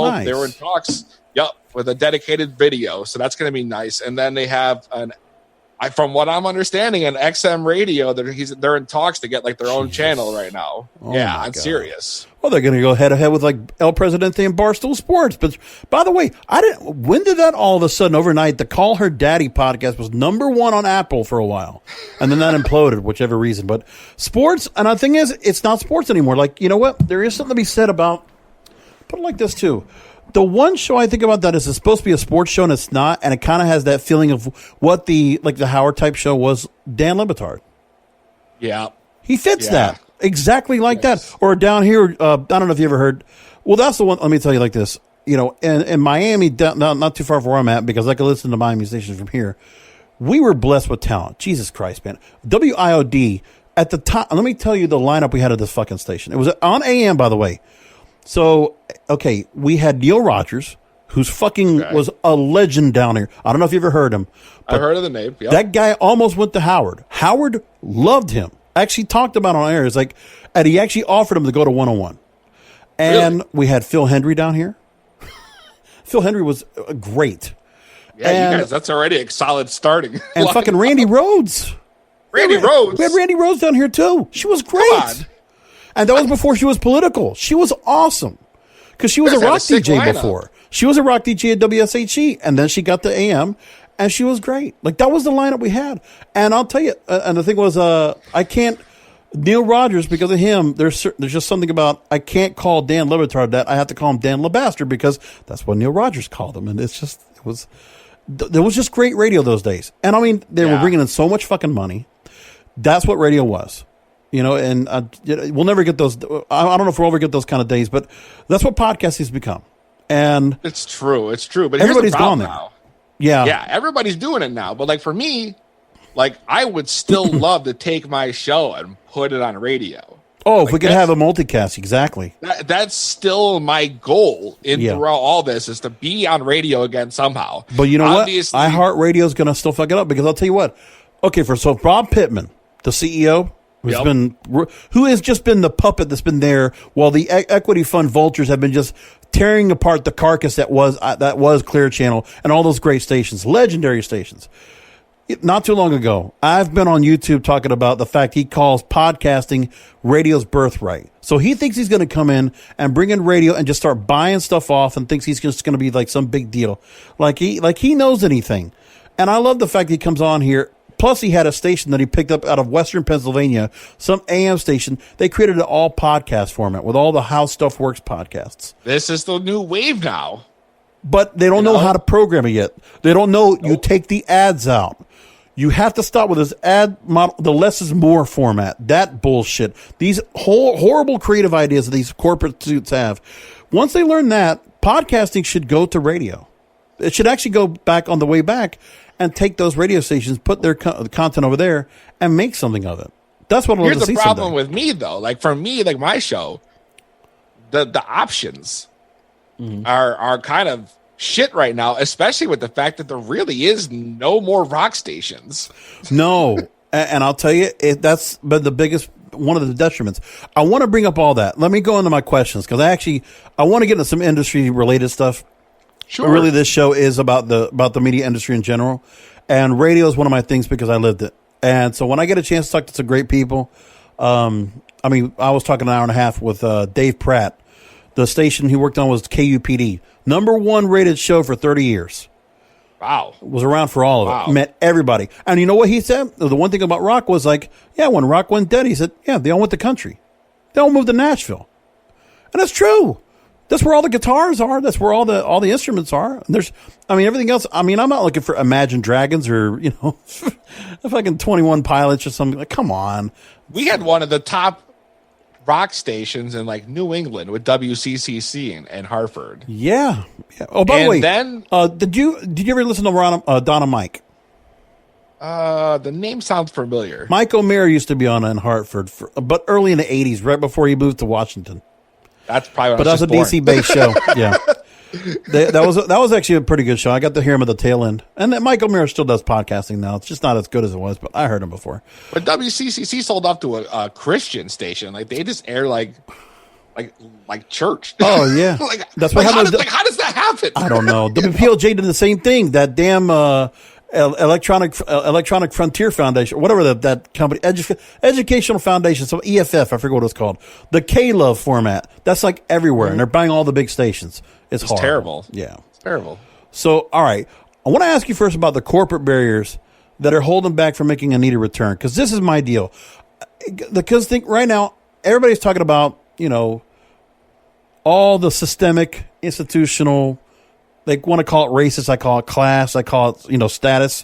in talks with a dedicated video, so that's going to be nice. And then they have from what I'm understanding, an XM radio. They're in talks to get like their own channel right now. On Sirius.
Well, they're going to go head to head with like El Presidente and Barstool Sports. But by the way, when did that all of a sudden overnight? The Call Her Daddy podcast was number one on Apple for a while, and then that imploded, whichever reason. But sports, and the thing is, it's not sports anymore. Like, you know what? There is something to be said about. Put it like this too. The one show I think about that is it's supposed to be a sports show and it's not, and it kind of has that feeling of what the Howard type show was. Dan Le Batard. Yeah, he fits that exactly like that. Or down here, I don't know if you ever heard. Well, that's the one. Let me tell you like this. In Miami, not too far from where I'm at, because I can listen to Miami stations from here. We were blessed with talent. Jesus Christ, man. WIOD at the top. Let me tell you the lineup we had at this fucking station. It was on AM, by the way. So, okay, we had Neil Rogers, who's was a legend down here. I don't know if you ever heard him.
I heard of the name. Yep.
That guy almost went to Howard. Howard loved him. Actually talked about it on air. It's like, and he actually offered him to go to 101. And we had Phil Hendry down here. Phil Hendry was great.
Yeah, you guys, that's already a solid starting.
And fucking Randy Rhodes.
Randy Rhodes.
We had Randy Rhodes down here, too. She was great. And that was before she was political. She was awesome. Because she was a rock DJ before. She was a rock DJ at WSHE. And then she got the AM. And she was great. Like, that was the lineup we had. And I'll tell you, and the thing was, I can't, Neil Rogers, because of him, there's just something about, I can't call Dan Le Batard that. I have to call him Dan LeBastard, because that's what Neil Rogers called him. And there was just great radio those days. And I mean, they were bringing in so much fucking money. That's what radio was. And we'll never get those. I don't know if we'll ever get those kind of days, but that's what podcasting has become. And
it's true. But
everybody's gone there now.
Yeah, everybody's doing it now. But like for me, like I would still love to take my show and put it on radio.
Oh, if we could have a multicast, exactly.
That's still my goal throughout all this, is to be on radio again somehow.
But you know what? iHeartRadio is going to still fuck it up, because I'll tell you what. Okay, so Bob Pittman, the CEO. Who has just been the puppet that's been there while the equity fund vultures have been just tearing apart the carcass that was Clear Channel and all those great stations, legendary stations. Not too long ago, I've been on YouTube talking about the fact he calls podcasting radio's birthright. So he thinks he's going to come in and bring in radio and just start buying stuff off, and thinks he's just going to be like some big deal, like he knows anything. And I love the fact that he comes on here. Plus, he had a station that he picked up out of Western Pennsylvania, some AM station. They created an all podcast format with all the How Stuff Works podcasts.
This is the new wave now.
But they don't know how to program it yet. They don't know you take the ads out. You have to stop with this ad model, the less is more format. That bullshit. These horrible creative ideas that these corporate suits have. Once they learn that, podcasting should go to radio. It should actually go back on the way back and take those radio stations, put their content over there, and make something of it. That's what I'd love to see.
Here's the problem with me, though. Like, for me, like my show, the options are kind of shit right now, especially with the fact that there really is no more rock stations.
No, and I'll tell you, that's been the biggest, one of the detriments. I want to bring up all that. Let me go into my questions, because I want to get into some industry related stuff.
Sure.
Really, this show is about the media industry in general, and radio is one of my things because I lived it. And so when I get a chance to talk to some great people, I was talking an hour and a half with Dave Pratt. The station he worked on was KUPD, #1 rated show for 30 years.
Wow.
Was around for all of it. Met everybody. And you know what he said? The one thing about rock was like, yeah, when rock went dead, he said, yeah, they all went to country. They all moved to Nashville. And that's true. That's where all the guitars are. That's where all the instruments are. And there's, everything else. I'm not looking for Imagine Dragons or, fucking 21 Pilots or something. Like, come on.
We had one of the top rock stations in like New England with WCCC in Hartford.
Yeah. Oh, by the way,
then
did you ever listen to Donna Mike?
The name sounds familiar.
Mike O'Meara used to be on in Hartford, but early in the 80s, right before he moved to Washington.
That's probably
but that was a DC based show. Yeah. That was actually a pretty good show. I got to hear him at the tail end. And Mike O'Meara still does podcasting now. It's just not as good as it was, but I heard him before.
But WCCC sold off to a Christian station. Like, they just air like church.
Oh yeah.
That's what happened. How does that happen?
I don't know. WPLJ did the same thing. That damn Electronic Frontier Foundation, whatever that company, Educational Foundation, some EFF, I forget what it's called. The K-Love format. That's like everywhere, and they're buying all the big stations. It's
terrible.
Yeah.
It's terrible.
So, all right. I want to ask you first about the corporate barriers that are holding back from making a needed return, because this is my deal. Because right now, everybody's talking about, all the systemic, institutional, they want to call it racist, I call it class, I call it, status.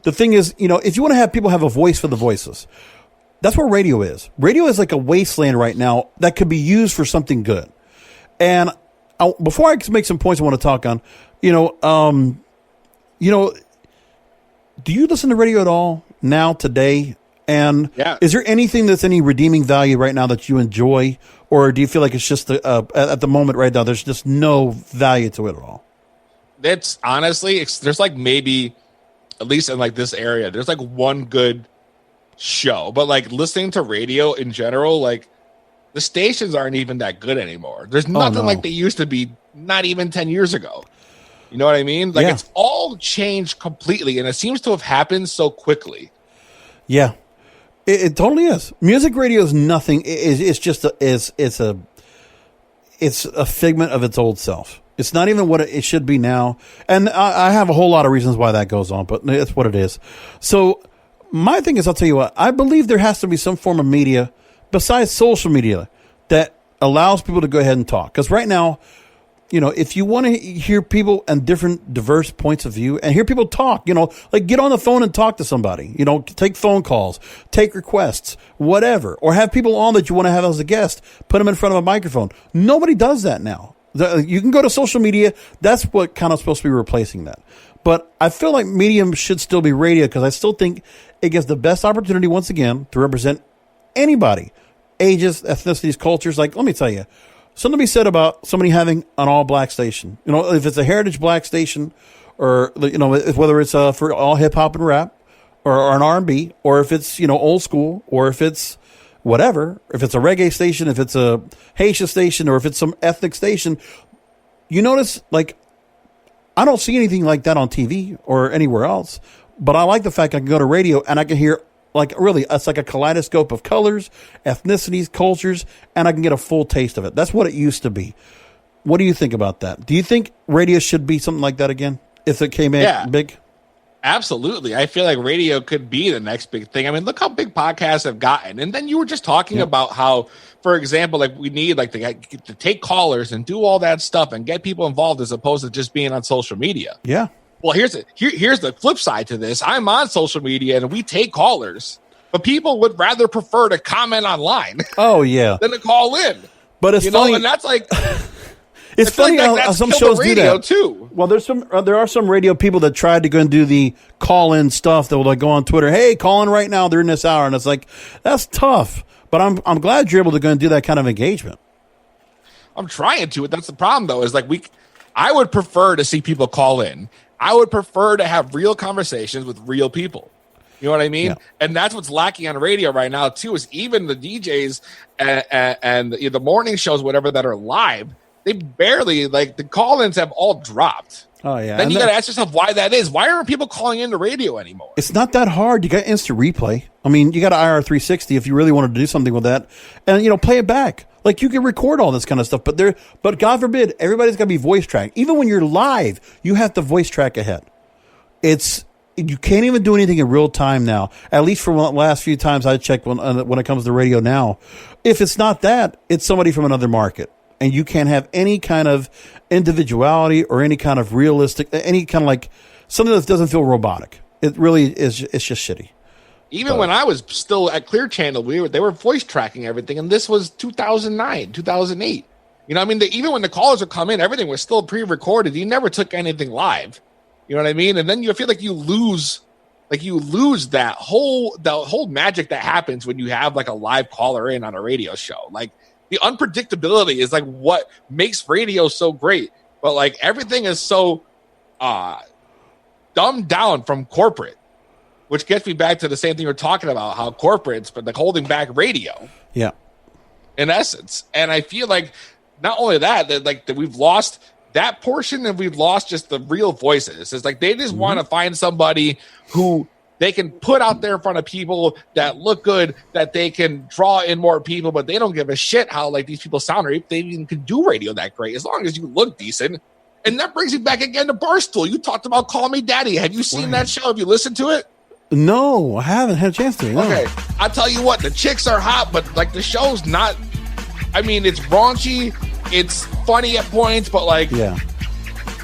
The thing is, if you want to have people have a voice for the voiceless, that's what radio is. Radio is like a wasteland right now that could be used for something good. And before I make some points I want to talk on, do you listen to radio at all now, today? And is there anything that's any redeeming value right now that you enjoy? Or do you feel like it's just at the moment right now, there's just no value to it at all?
That's honestly, there's like maybe, at least in like this area, there's like one good show. But like listening to radio in general, like the stations aren't even that good anymore. There's nothing like they used to be, not even 10 years ago. You know what I mean? Like it's all changed completely, and it seems to have happened so quickly.
Yeah, it totally is. Music radio is nothing. It's just it's a figment of its old self. It's not even what it should be now. And I have a whole lot of reasons why that goes on, but it's what it is. So my thing is, I'll tell you what, I believe there has to be some form of media besides social media that allows people to go ahead and talk. Because right now, if you want to hear people and different diverse points of view and hear people talk, like get on the phone and talk to somebody, take phone calls, take requests, whatever, or have people on that you want to have as a guest, put them in front of a microphone. Nobody does that now. You can go to social media. That's what kind of supposed to be replacing that. But I feel like medium should still be radio, because I still think it gives the best opportunity once again to represent anybody, ages, ethnicities, cultures. Like, let me tell you, something to be said about somebody having an all black station. If it's a heritage black station, or whether it's for all hip hop and rap, or an R&B, or if it's old school, or if it's whatever, if it's a reggae station, if it's a Haitian station, or if it's some ethnic station, you notice, like, I don't see anything like that on TV or anywhere else, but I like the fact I can go to radio and I can hear, like, really, it's like a kaleidoscope of colors, ethnicities, cultures, and I can get a full taste of it. That's what it used to be. What do you think about that? Do you think radio should be something like that again, if it came in big?
Absolutely. I feel like radio could be the next big thing. I mean, look how big podcasts have gotten. And then you were just talking about how, for example, like we need like to take callers and do all that stuff and get people involved as opposed to just being on social media.
Yeah.
Well, here's the flip side to this. I'm on social media and we take callers, but people would rather prefer to comment online.
Oh yeah,
than to call in.
But it's funny,
and that's like
it's funny how some shows do that
too.
Well, there are some radio people that tried to go and do the call in stuff that will like go on Twitter. Hey, call in right now during this hour, and it's like that's tough. But I'm glad you're able to go and do that kind of engagement.
I'm trying to. That's the problem, though. Is like I would prefer to see people call in. I would prefer to have real conversations with real people. You know what I mean? Yeah. And that's what's lacking on radio right now, too, is even the DJs and the morning shows, whatever, that are live, they barely, like, the call-ins have all dropped.
Oh, yeah.
Then you got to ask yourself why that is. Why aren't people calling into radio anymore?
It's not that hard. You got instant replay. I mean, you got an IR360 if you really wanted to do something with that. And, play it back. Like, you can record all this kind of stuff, but God forbid, everybody's got to be voice tracked. Even when you're live, you have to voice track ahead. You can't even do anything in real time now. At least for the last few times I checked when it comes to radio now. If it's not that, it's somebody from another market. And you can't have any kind of individuality or any kind of realistic, any kind of like something that doesn't feel robotic. It really is. It's just shitty.
Even when I was still at Clear Channel, they were voice tracking everything, and this was 2009, 2008. You know what I mean? Even when the callers would come in, everything was still pre-recorded. You never took anything live. You know what I mean? And then you feel like you lose that whole magic that happens when you have like a live caller in on a radio show. Like the unpredictability is like what makes radio so great. But like everything is so dumbed down from corporate. Which gets me back to the same thing we're talking about, how corporates, but like holding back radio.
Yeah.
In essence. And I feel like not only that we've lost that portion and we've lost just the real voices. It's like they just want to find somebody who they can put out there in front of people that look good, that they can draw in more people, but they don't give a shit how like these people sound or if they even can do radio that great, as long as you look decent. And that brings me back again to Barstool. You talked about Call Me Daddy. Have you seen that show? Have you listened to it?
No, I haven't had a chance to. No.
Okay, I'll tell you what, the chicks are hot, but like the show's not, I mean, it's raunchy, it's funny at points, but like,
yeah.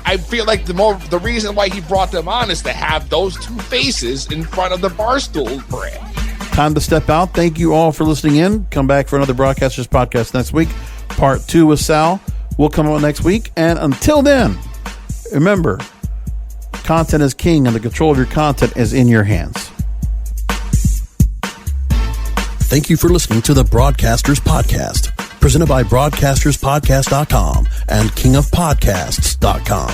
I feel like the reason why he brought them on is to have those two faces in front of the Barstool brand.
Time to step out. Thank you all for listening in. Come back for another Broadcasters Podcast next week. Part 2 with Sal will come out next week. And until then, remember, content is king and the control of your content is in your hands.
Thank you for listening to the Broadcasters Podcast, presented by BroadcastersPodcast.com and KingofPodcasts.com.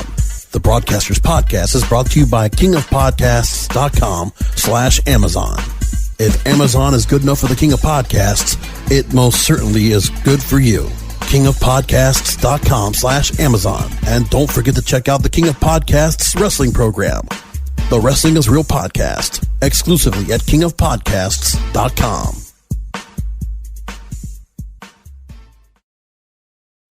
The Broadcasters Podcast is brought to you by KingofPodcasts.com/Amazon. If Amazon is good enough for the King of Podcasts, it most certainly is good for you. KingofPodcasts.com/Amazon. And don't forget to check out the King of Podcasts wrestling program. The Wrestling is Real podcast, exclusively at KingofPodcasts.com.